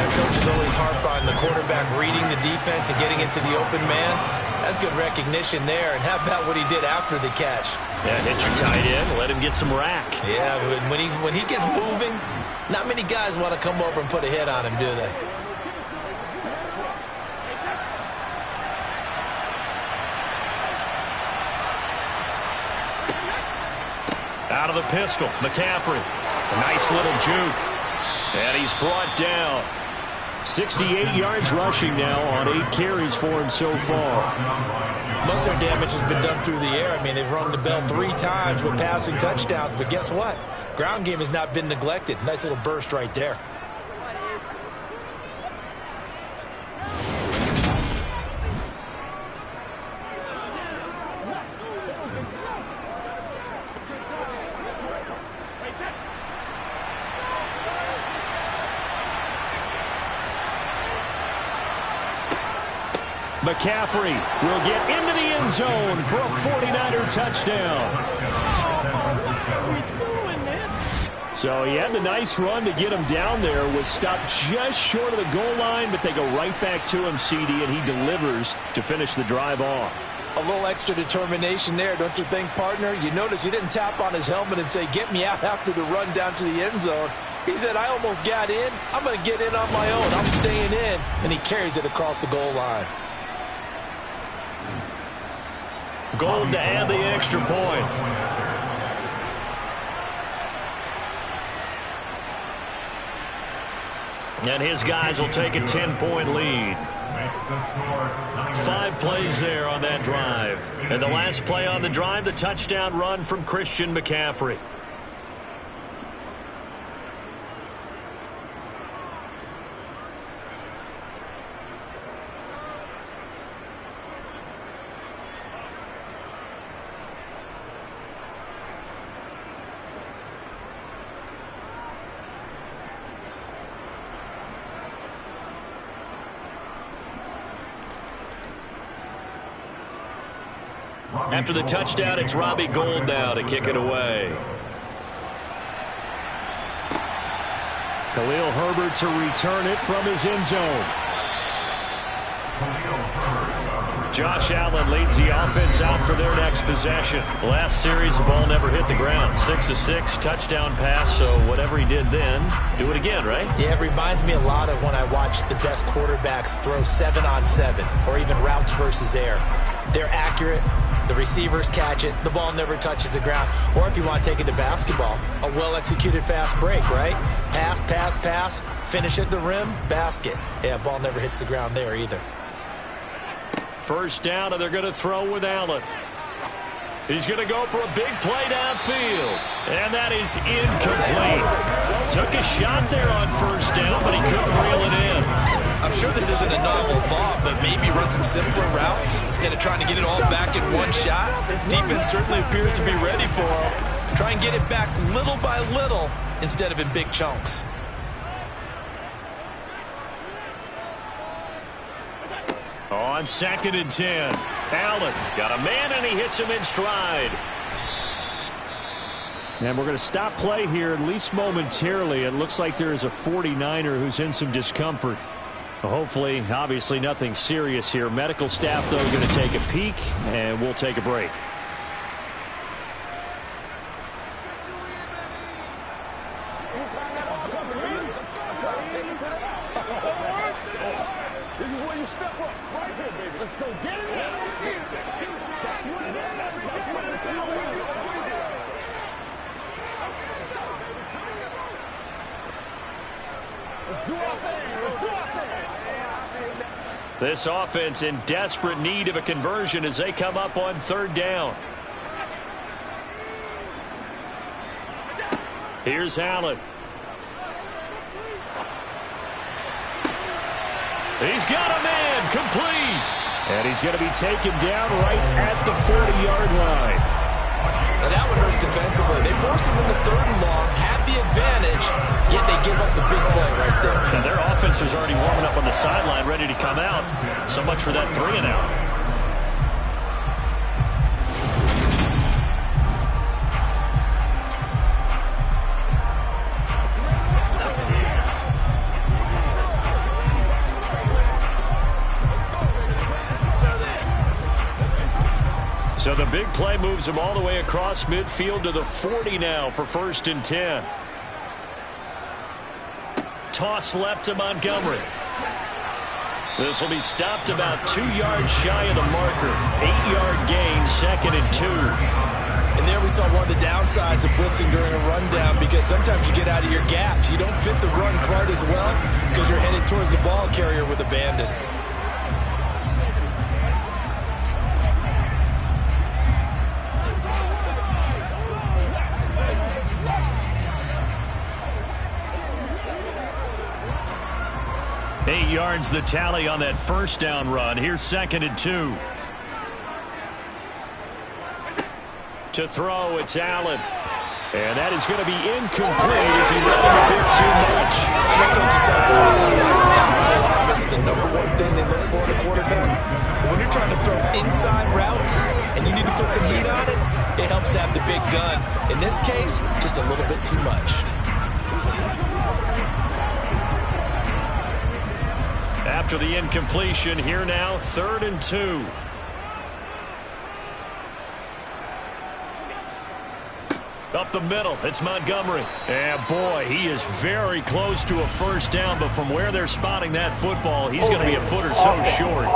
That coach is always harp on the quarterback reading the defense and getting into the open man. That's good recognition there. And how about what he did after the catch? Yeah, hit your tight end, let him get some rack. Yeah, when he gets moving, not many guys want to come over and put a hit on him, do they? Out of the pistol, McCaffrey. A nice little juke. And he's brought down. 68 yards rushing now on 8 carries for him so far. Most of their damage has been done through the air. I mean, they've rung the bell 3 times with passing touchdowns, but guess what? Ground game has not been neglected. Nice little burst right there. McCaffrey will get into the end zone for a 49er touchdown. So he had the nice run to get him down there. Was stopped just short of the goal line, but they go right back to him, CD, and he delivers to finish the drive off. A little extra determination there, don't you think, partner? You notice he didn't tap on his helmet and say, get me out after the run down to the end zone. He said, I almost got in. I'm going to get in on my own. I'm staying in. And he carries it across the goal line. Gold to add the extra point. And his guys will take a 10-point lead. 5 plays there on that drive. And the last play on the drive, the touchdown run from Christian McCaffrey. After the touchdown, it's Robbie Gould now to kick it away. Khalil Herbert to return it from his end zone. Josh Allen leads the offense out for their next possession. Last series, the ball never hit the ground. 6 of 6, touchdown pass, so whatever he did then, do it again, right? Yeah, it reminds me a lot of when I watch the best quarterbacks throw 7-on-7 or even routes versus air. They're accurate. The receivers catch it. The ball never touches the ground. Or if you want to take it to basketball, a well-executed fast break, right? Pass, pass, pass, finish at the rim, basket. Yeah, ball never hits the ground there either. First down, and they're going to throw with Allen. He's going to go for a big play downfield. And that is incomplete. Took a shot there on first down, but he couldn't reel it in. I'm sure this isn't a novel thought, but maybe run some simpler routes instead of trying to get it all back in one shot. Defense certainly appears to be ready for him. Try and get it back little by little instead of in big chunks. On 2nd and 10, Allen got a man and he hits him in stride. And we're going to stop play here, at least momentarily. It looks like there is a 49er who's in some discomfort. Well, hopefully, obviously nothing serious here. Medical staff, though, going to take a peek, and we'll take a break. This is where you step up. Right here, baby. Let's go. Get in there. Let's do our thing. Let's do our thing. This offense in desperate need of a conversion as they come up on 3rd down. Here's Allen. He's got a man complete. And he's going to be taken down right at the 40-yard line. Now that one hurts defensively. They force him into 3rd and long, have the advantage, yet they give up the big play right there. Now their offense was already warming up on the sideline, ready to come out. So much for that 3-and-out. So the big play moves him all the way across midfield to the 40 now for 1st and 10. Toss left to Montgomery. This will be stopped about 2 yards shy of the marker. 8-yard gain, 2nd and 2. And there we saw one of the downsides of blitzing during a rundown, because sometimes you get out of your gaps. You don't fit the run quite as well because you're headed towards the ball carrier with abandon. Yards the tally on that 1st down run. Here's 2nd and 2. To throw, it's Allen. And that is going to be incomplete as he let him a bit too much. I know coaches tell us all the time that is the number one thing they look for in a quarterback. But when you're trying to throw inside routes and you need to put some heat on it, it helps have the big gun. In this case, just a little bit too much. After the incompletion, here now, 3rd and 2. Up the middle, it's Montgomery. And boy, he is very close to a 1st down, but from where they're spotting that football, he's going to be a foot or so short.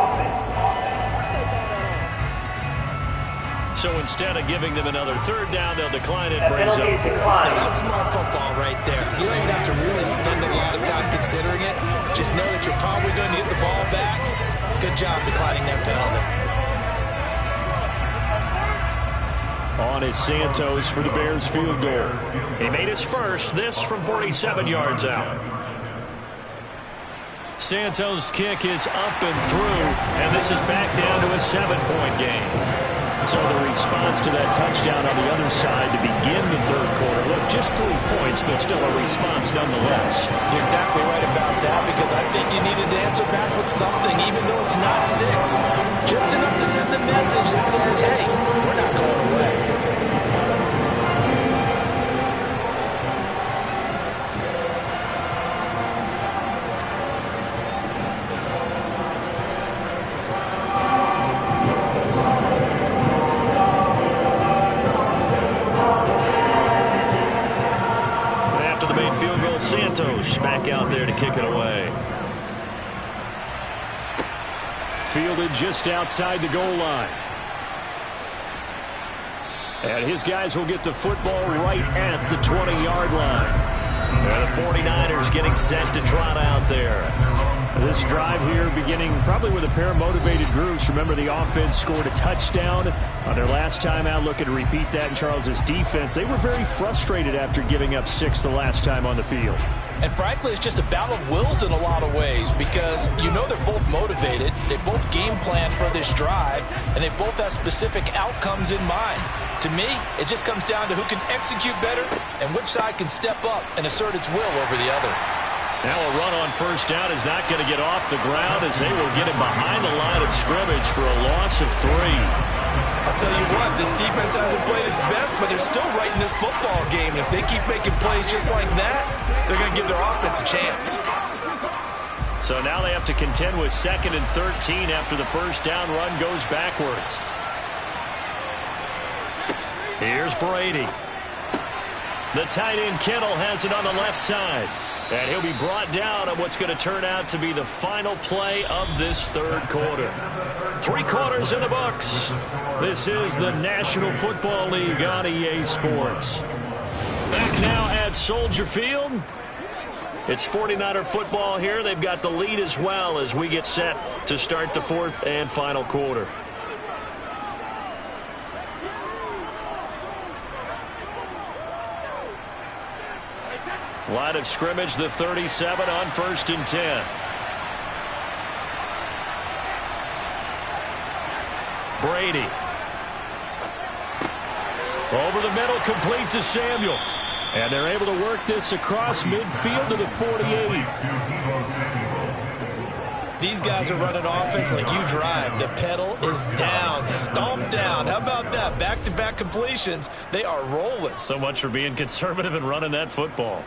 So instead of giving them another 3rd down, they'll decline it, brings up 4. Now that's smart football right there. You don't even have to really spend a lot of time considering it. Just know that you're probably going to get the ball back. Good job declining that penalty. On is Santos for the Bears field goal. He made his first, this from 47 yards out. Santos' kick is up and through, and this is back down to a 7-point game. So the response to that touchdown on the other side to begin the 3rd quarter. Look, just 3 points, but still a response nonetheless. You're exactly right about that, because I think you needed to answer back with something, even though it's not 6. Just enough to send the message that says, hey, we're not going away. Back out there to kick it away. Fielded just outside the goal line. And his guys will get the football right at the 20-yard line. And the 49ers getting set to trot out there. This drive here beginning probably with a pair of motivated groups. Remember, the offense scored a touchdown on their last time out. Looking to repeat that in Charles's defense. They were very frustrated after giving up 6 the last time on the field. And frankly, it's just a battle of wills in a lot of ways, because you know they're both motivated, they both game plan for this drive, and they both have specific outcomes in mind. To me, it just comes down to who can execute better and which side can step up and assert its will over the other. Now a run on 1st down is not going to get off the ground as they will get him behind the line of scrimmage for a loss of 3. I'll tell you what, this defense hasn't played its best, but they're still right in this football game. And if they keep making plays just like that, they're going to give their offense a chance. So now they have to contend with 2nd and 13 after the first down run goes backwards. Here's Brady. The tight end Kittle has it on the left side. And he'll be brought down on what's going to turn out to be the final play of this third quarter. 3 quarters in the books. This is the National Football League on EA Sports. Back now at Soldier Field. It's 49er football here. They've got the lead as well as we get set to start the 4th and final quarter. Line of scrimmage, the 37 on 1st and 10. Brady. Over the middle, complete to Samuel. And they're able to work this across midfield to the 48. These guys are running offense like you drive. The pedal is down, stomp down. How about that? Back-to-back completions. They are rolling. So much for being conservative and running that football.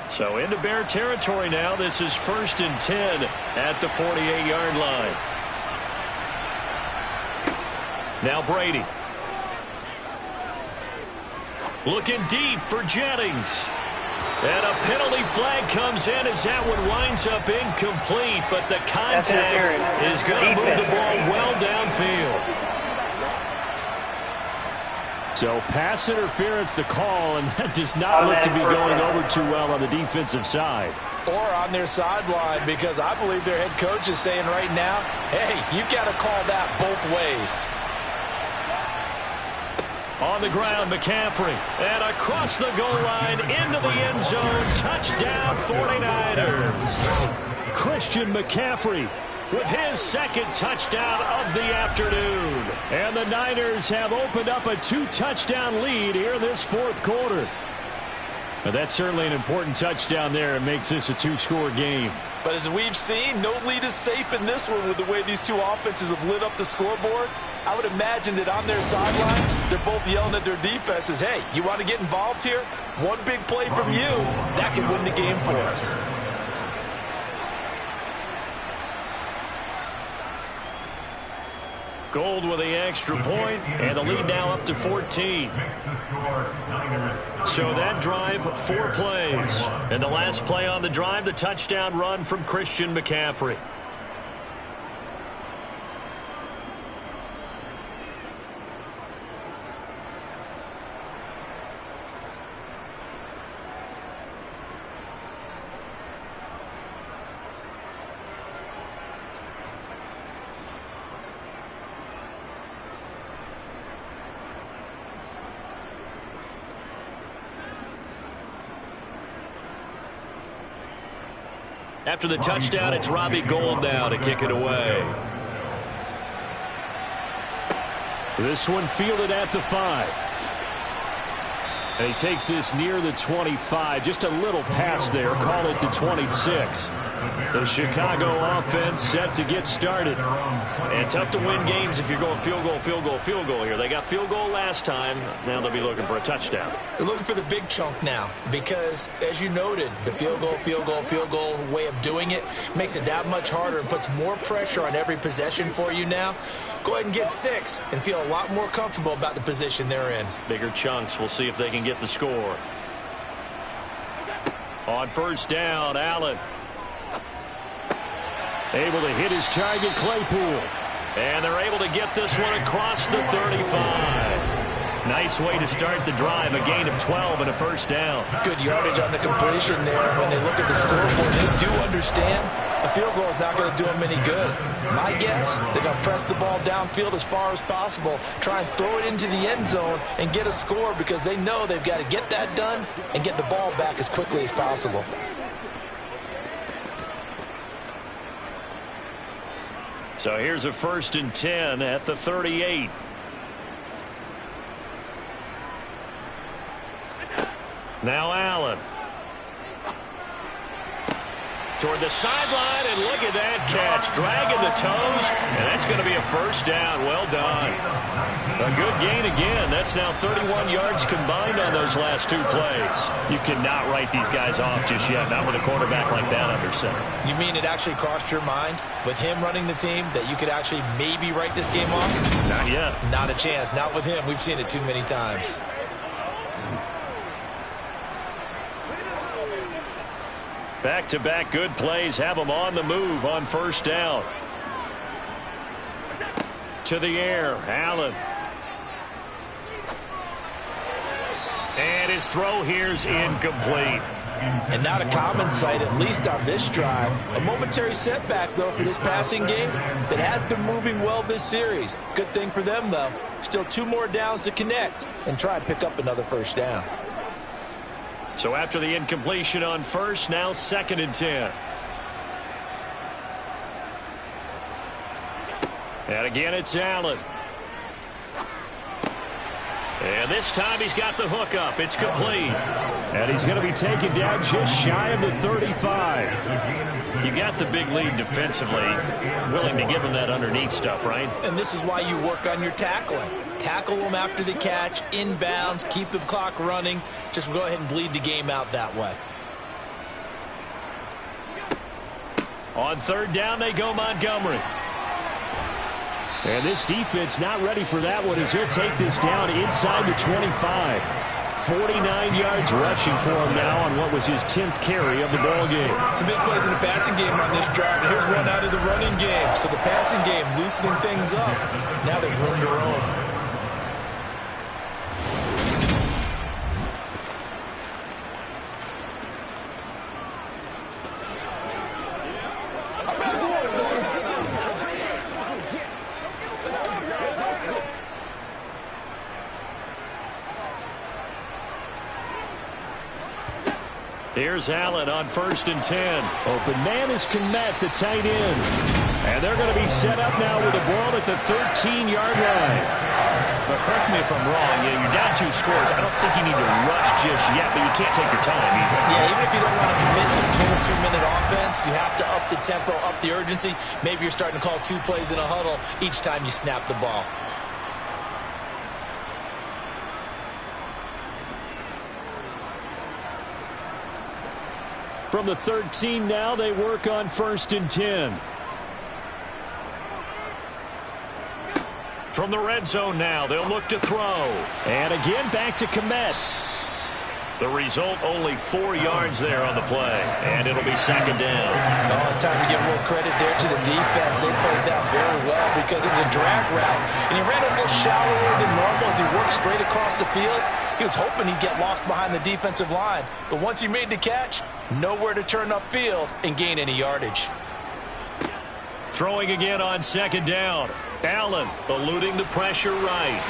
So into Bear territory now. This is 1st and 10 at the 48-yard line. Now Brady. Looking deep for Jennings. And a penalty flag comes in as that one winds up incomplete. But the contact is going to move the ball well downfield. So pass interference the call, and that does not look to be going over too well on the defensive side. Or on their sideline, because I believe their head coach is saying right now, hey, you've got to call that both ways. On the ground, McCaffrey. And across the goal line into the end zone. Touchdown, 49ers. Christian McCaffrey with his 2nd touchdown of the afternoon. And the Niners have opened up a 2-touchdown lead here in this 4th quarter. Now that's certainly an important touchdown there. It makes this a 2-score game. But as we've seen, no lead is safe in this one with the way these 2 offenses have lit up the scoreboard. I would imagine that on their sidelines, they're both yelling at their defenses, hey, you want to get involved here? One big play from you, that can win the game for us. Gold with the extra point, and the lead now up to 14. So that drive, 4 plays. And the last play on the drive, the touchdown run from Christian McCaffrey. After the touchdown, it's Robbie Gould now to kick it away. This one fielded at the 5. And he takes this near the 25. Just a little pass there. Call it the 26. The Chicago offense set to get started. And tough to win games if you're going field goal, field goal, field goal here. They got field goal last time. Now they'll be looking for a touchdown. They're looking for the big chunk now because, as you noted, the field goal, field goal, field goal way of doing it makes it that much harder and puts more pressure on every possession for you now. Go ahead and get 6 and feel a lot more comfortable about the position they're in. Bigger chunks. We'll see if they can get the score. On 1st down, Allen. Able to hit his target, Claypool. And they're able to get this one across the 35. Nice way to start the drive. A gain of 12 and a 1st down. Good yardage on the completion there. When they look at the scoreboard, they do understand a field goal is not going to do them any good. My guess, they're going to press the ball downfield as far as possible, try and throw it into the end zone and get a score because they know they've got to get that done and get the ball back as quickly as possible. So here's a 1st and 10 at the 38. Now Allen. Toward the sideline, and look at that catch. Dragging the toes, and that's going to be a first down. Well done. A good gain again. That's now 31 yards combined on those last 2 plays. You cannot write these guys off just yet, not with a quarterback like that under center. You mean it actually crossed your mind with him running the team that you could actually maybe write this game off? Not yet. Not a chance. Not with him. We've seen it too many times. Back-to-back good plays have them on the move on first down. To the air, Allen. And his throw here's incomplete. And not a common sight, at least on this drive. A momentary setback, though, for this passing game that has been moving well this series. Good thing for them, though. Still 2 more downs to connect and try and pick up another first down. So after the incompletion on first, now 2nd and 10. And again, it's Allen. And this time he's got the hook up. It's complete. And he's going to be taken down just shy of the 35. You got the big lead defensively. Willing to give him that underneath stuff, right? And this is why you work on your tackling. Tackle them after the catch, inbounds, keep the clock running. Just go ahead and bleed the game out that way. On 3rd down, they go Montgomery. And this defense not ready for that one as he'll take this down inside the 25. 49 yards rushing for him now on what was his 10th carry of the ball game. Some big plays in the passing game on this drive, and here's one out of the running game. So the passing game loosening things up. Now there's room to roam. Here's Allen on 1st and 10. Open man is Kmet, the tight end. And they're going to be set up now with the ball at the 13-yard line. But correct me if I'm wrong. Yeah, you're down 2 scores. I don't think you need to rush just yet, but you can't take your time either. Yeah, even if you don't want to commit to the full 2-minute offense, you have to up the tempo, up the urgency. Maybe you're starting to call 2 plays in a huddle each time you snap the ball. From the 13 now, they work on 1st and 10. From the red zone now, they'll look to throw. And again, back to Kmet. The result, only 4 yards there on the play. And it'll be 2nd down. Oh, it's time to give a little credit there to the defense. They played that very well because it was a drag route. And he ran a little shallower than normal as he worked straight across the field. He was hoping he'd get lost behind the defensive line. But once he made the catch, nowhere to turn upfield and gain any yardage. Throwing again on 2nd down. Allen eluding the pressure right.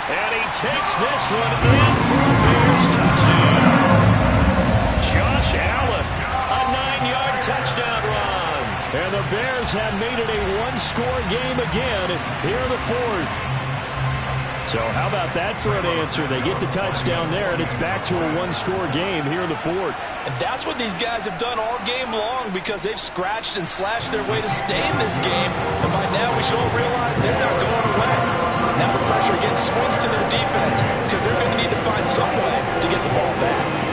And he takes this one in for a Bears touchdown. Josh Allen, a 9-yard touchdown run. And the Bears have made it a 1-score game again here in the 4th. So how about that for an answer? They get the touchdown there, and it's back to a 1-score game here in the 4th. And that's what these guys have done all game long because they've scratched and slashed their way to stay in this game. And by now we should all realize they're not going away. Now the pressure again swings to their defense because they're going to need to find some way to get the ball back.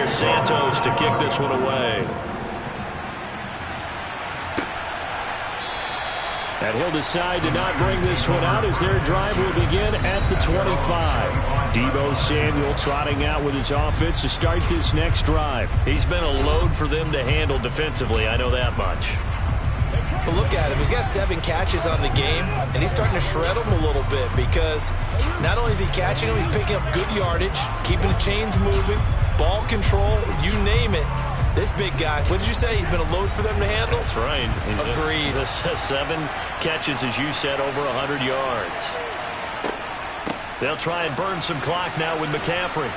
Santos to kick this one away. And he'll decide to not bring this one out as their drive will begin at the 25. Deebo Samuel trotting out with his offense to start this next drive. He's been a load for them to handle defensively, I know that much. But look at him. He's got 7 catches on the game, and he's starting to shred them a little bit because not only is he catching them, he's picking up good yardage, keeping the chains moving, ball control, you name it. This big guy, what did you say? He's been a load for them to handle? That's right. Agreed. 7 catches, as you said, over 100 yards. They'll try and burn some clock now with McCaffrey.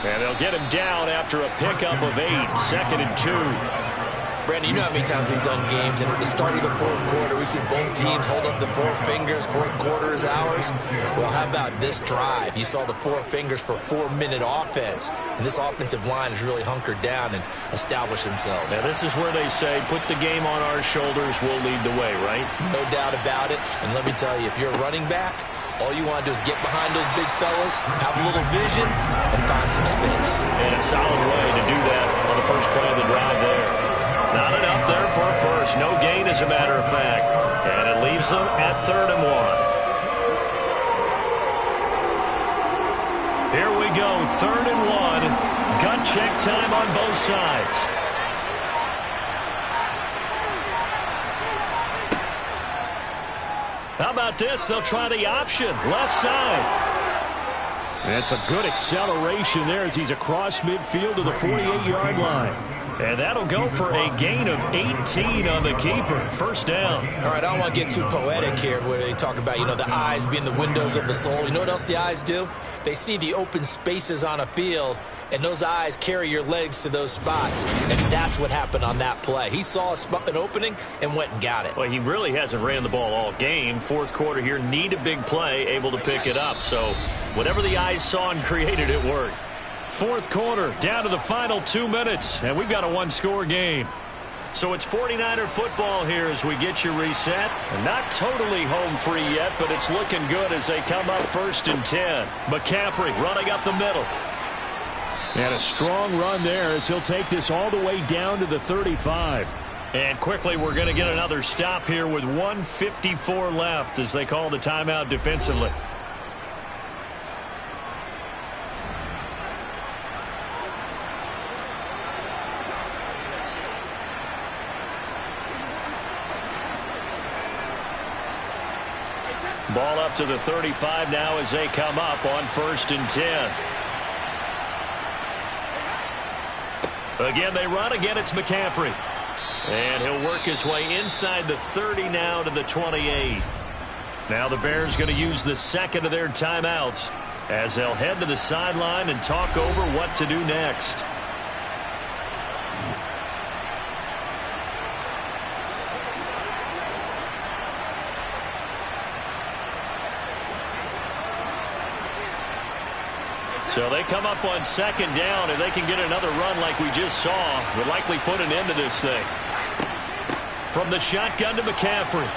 And they'll get him down after a pickup of 8, 2nd and 2. Brandon, you know how many times we've done games, and at the start of the fourth quarter, we see both teams hold up the 4 fingers, fourth quarter is ours. Well, how about this drive? You saw the 4 fingers for 4-minute offense, and this offensive line has really hunkered down and established themselves. Now, this is where they say, put the game on our shoulders, we'll lead the way, right? No doubt about it, and let me tell you, if you're a running back, all you want to do is get behind those big fellas, have a little vision, and find some space. And a solid way to do that on the first play of the drive there. Not enough there for a first. No gain, as a matter of fact. And it leaves them at 3rd and 1. Here we go, 3rd and 1. Gut check time on both sides. How about this? They'll try the option, left side. That's a good acceleration there as he's across midfield to the 48-yard line. And that'll go for a gain of 18 on the keeper. First down. All right, I don't want to get too poetic here where they talk about, the eyes being the windows of the soul. You know what else the eyes do? They see the open spaces on a field, and those eyes carry your legs to those spots. And that's what happened on that play. He saw an opening and went and got it. Well, he really hasn't ran the ball all game. Fourth quarter here, need a big play, able to pick it up. So whatever the eyes saw and created, it worked. Fourth quarter, down to the final 2 minutes, and we've got a 1-score game. So it's 49er football here as we get you reset. Not totally home free yet, but it's looking good as they come up 1st and 10. McCaffrey running up the middle. And a strong run there as he'll take this all the way down to the 35. And quickly, we're going to get another stop here with 1:54 left as they call the timeout defensively. Ball up to the 35 now as they come up on 1st and 10. Again, they run. Again, it's McCaffrey. And he'll work his way inside the 30 now to the 28. Now the Bears going to use the second of their timeouts as they'll head to the sideline and talk over what to do next. So they come up on 2nd down. If they can get another run like we just saw, would likely put an end to this thing. From the shotgun to McCaffrey.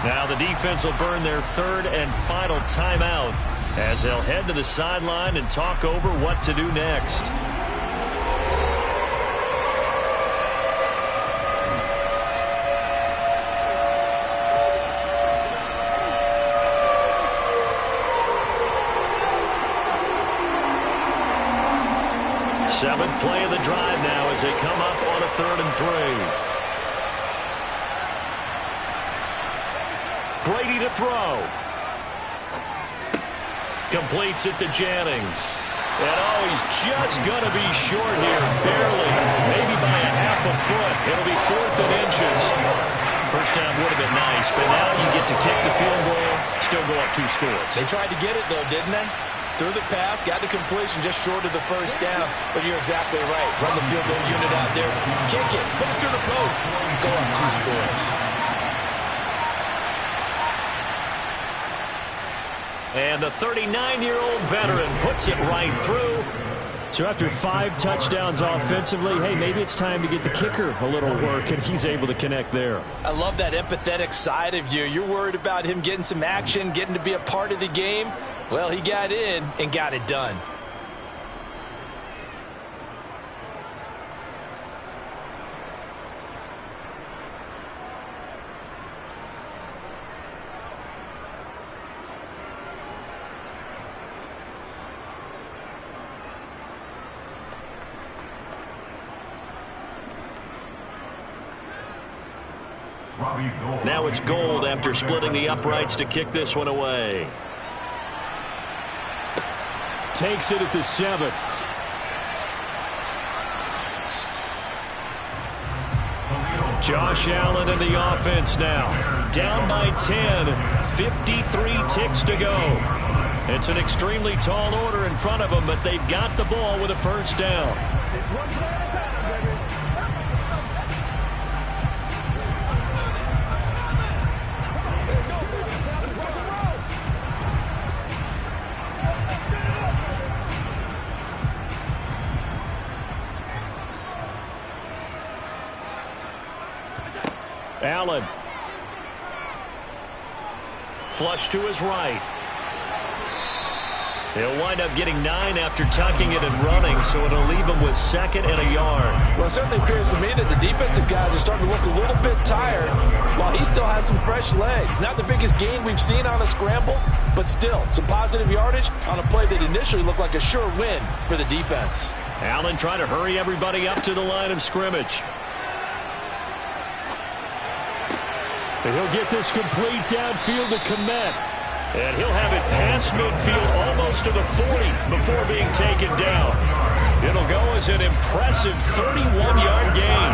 Now the defense will burn their 3rd and final timeout as they'll head to the sideline and talk over what to do next. Seventh play of the drive now as they come up on a 3rd and 3. Brady to throw. Completes it to Jennings. And he's just going to be short here, barely, maybe by a half a foot. It'll be 4th and inches. First down would have been nice, but now you get to kick the field goal, still go up 2 scores. They tried to get it, though, didn't they? Through the pass, got the completion just short of the first down. But you're exactly right. Run the field goal unit out there. Kick it. Put it through the post. Go up 2 scores. And the 39-year-old veteran puts it right through. So after 5 touchdowns offensively, hey, maybe it's time to get the kicker a little work, and he's able to connect there. I love that empathetic side of you. You're worried about him getting some action, getting to be a part of the game. Well, he got in and got it done. Now it's Gold after splitting the uprights to kick this one away. Takes it at the 7. Josh Allen in the offense now. Down by 10. 53 ticks to go. It's an extremely tall order in front of them, but they've got the ball with a first down. It's one play at a time, baby. Let's go. Let's rock and roll. Allen. Flush to his right. He'll wind up getting 9 after tucking it and running, so it'll leave him with 2nd and a yard. Well, it certainly appears to me that the defensive guys are starting to look a little bit tired while he still has some fresh legs. Not the biggest gain we've seen on a scramble, but still some positive yardage on a play that initially looked like a sure win for the defense. Allen trying to hurry everybody up to the line of scrimmage. And he'll get this complete downfield to Kmet. And he'll have it past midfield almost to the 40 before being taken down. It'll go as an impressive 31-yard gain.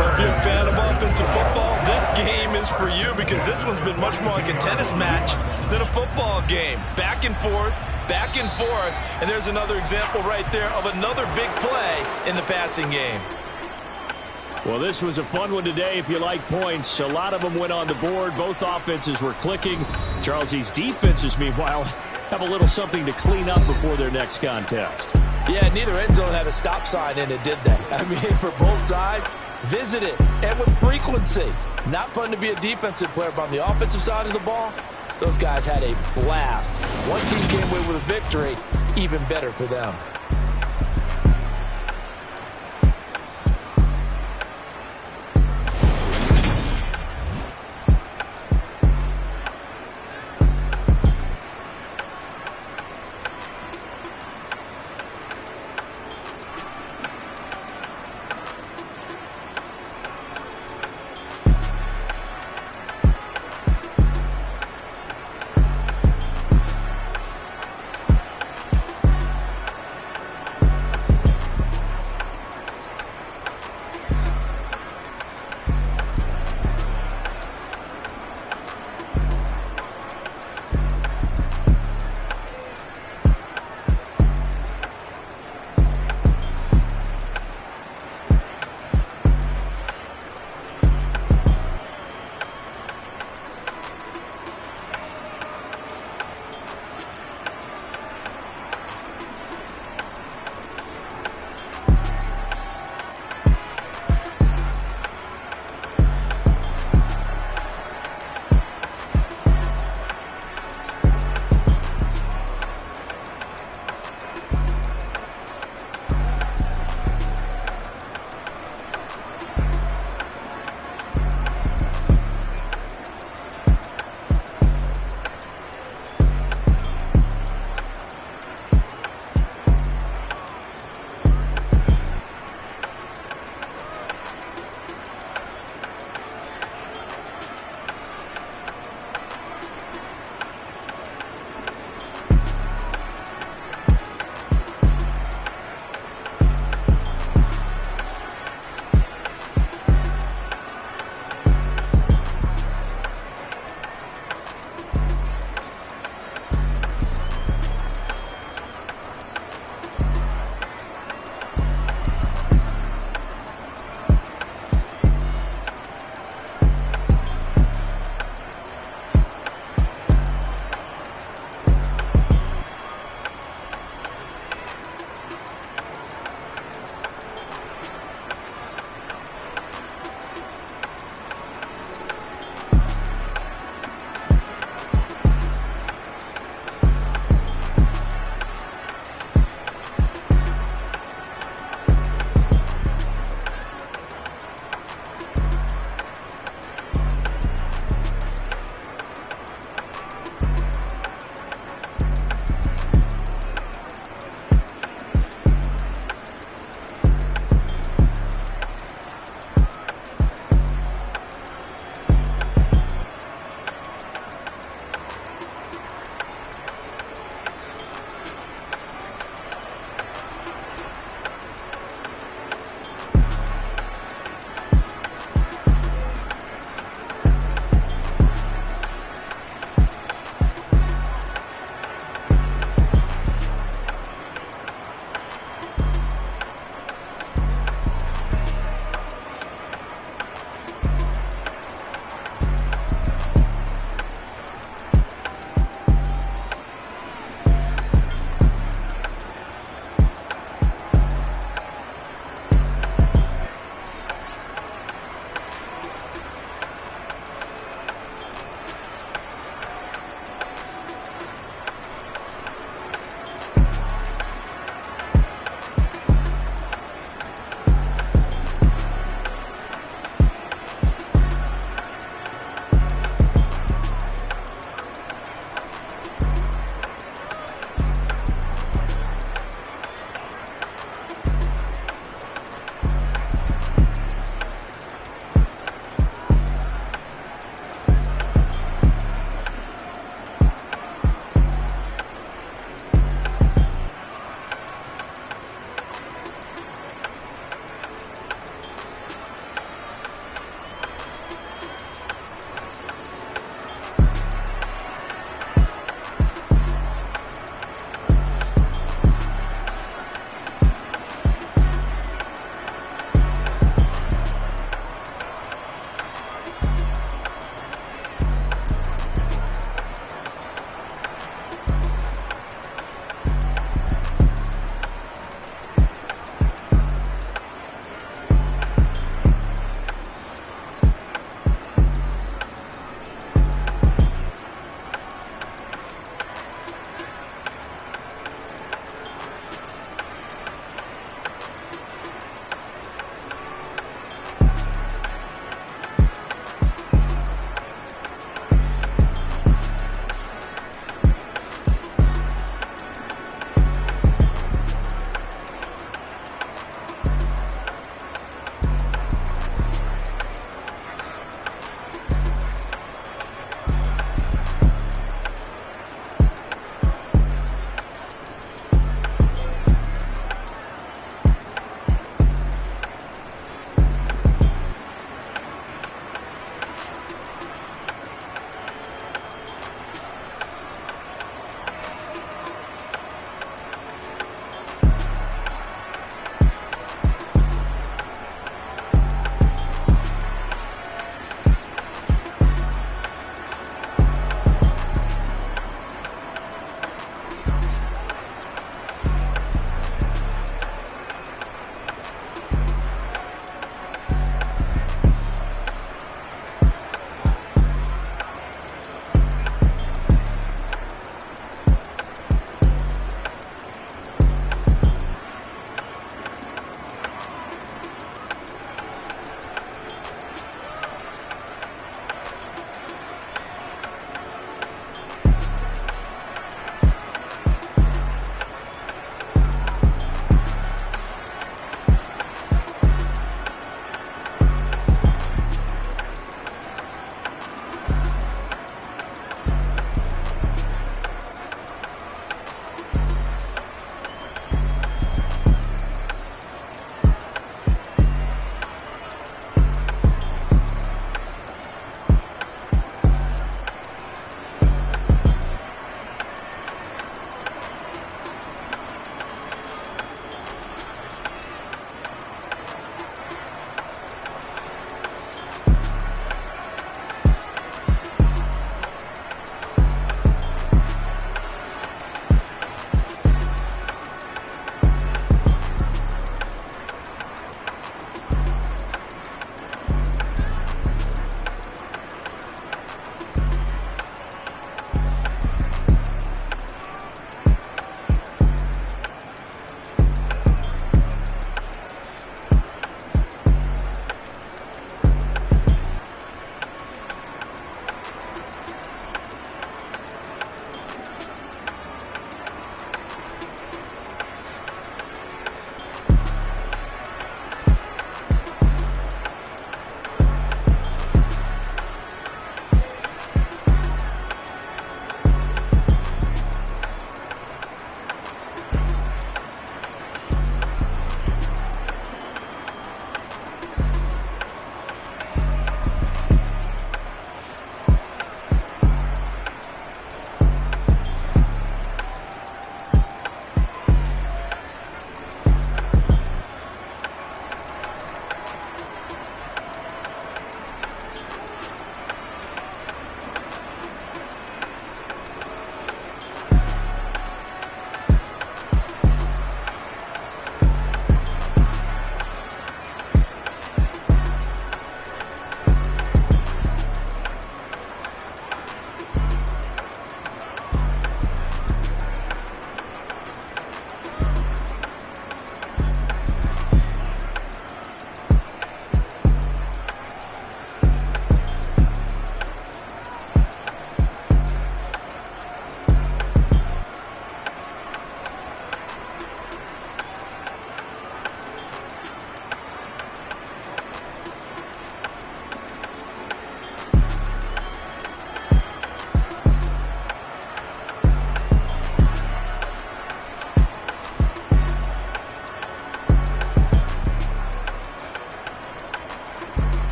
Well, if you're a fan of offensive football, this game is for you because this one's been much more like a tennis match than a football game. Back and forth, and there's another example right there of another big play in the passing game. Well, this was a fun one today if you like points. A lot of them went on the board. Both offenses were clicking. Charles, these defenses, meanwhile, have a little something to clean up before their next contest. Yeah, neither end zone had a stop sign in it, did they? I mean, for both sides, visit it, and with frequency. Not fun to be a defensive player, but on the offensive side of the ball, those guys had a blast. One team came away with a victory, even better for them.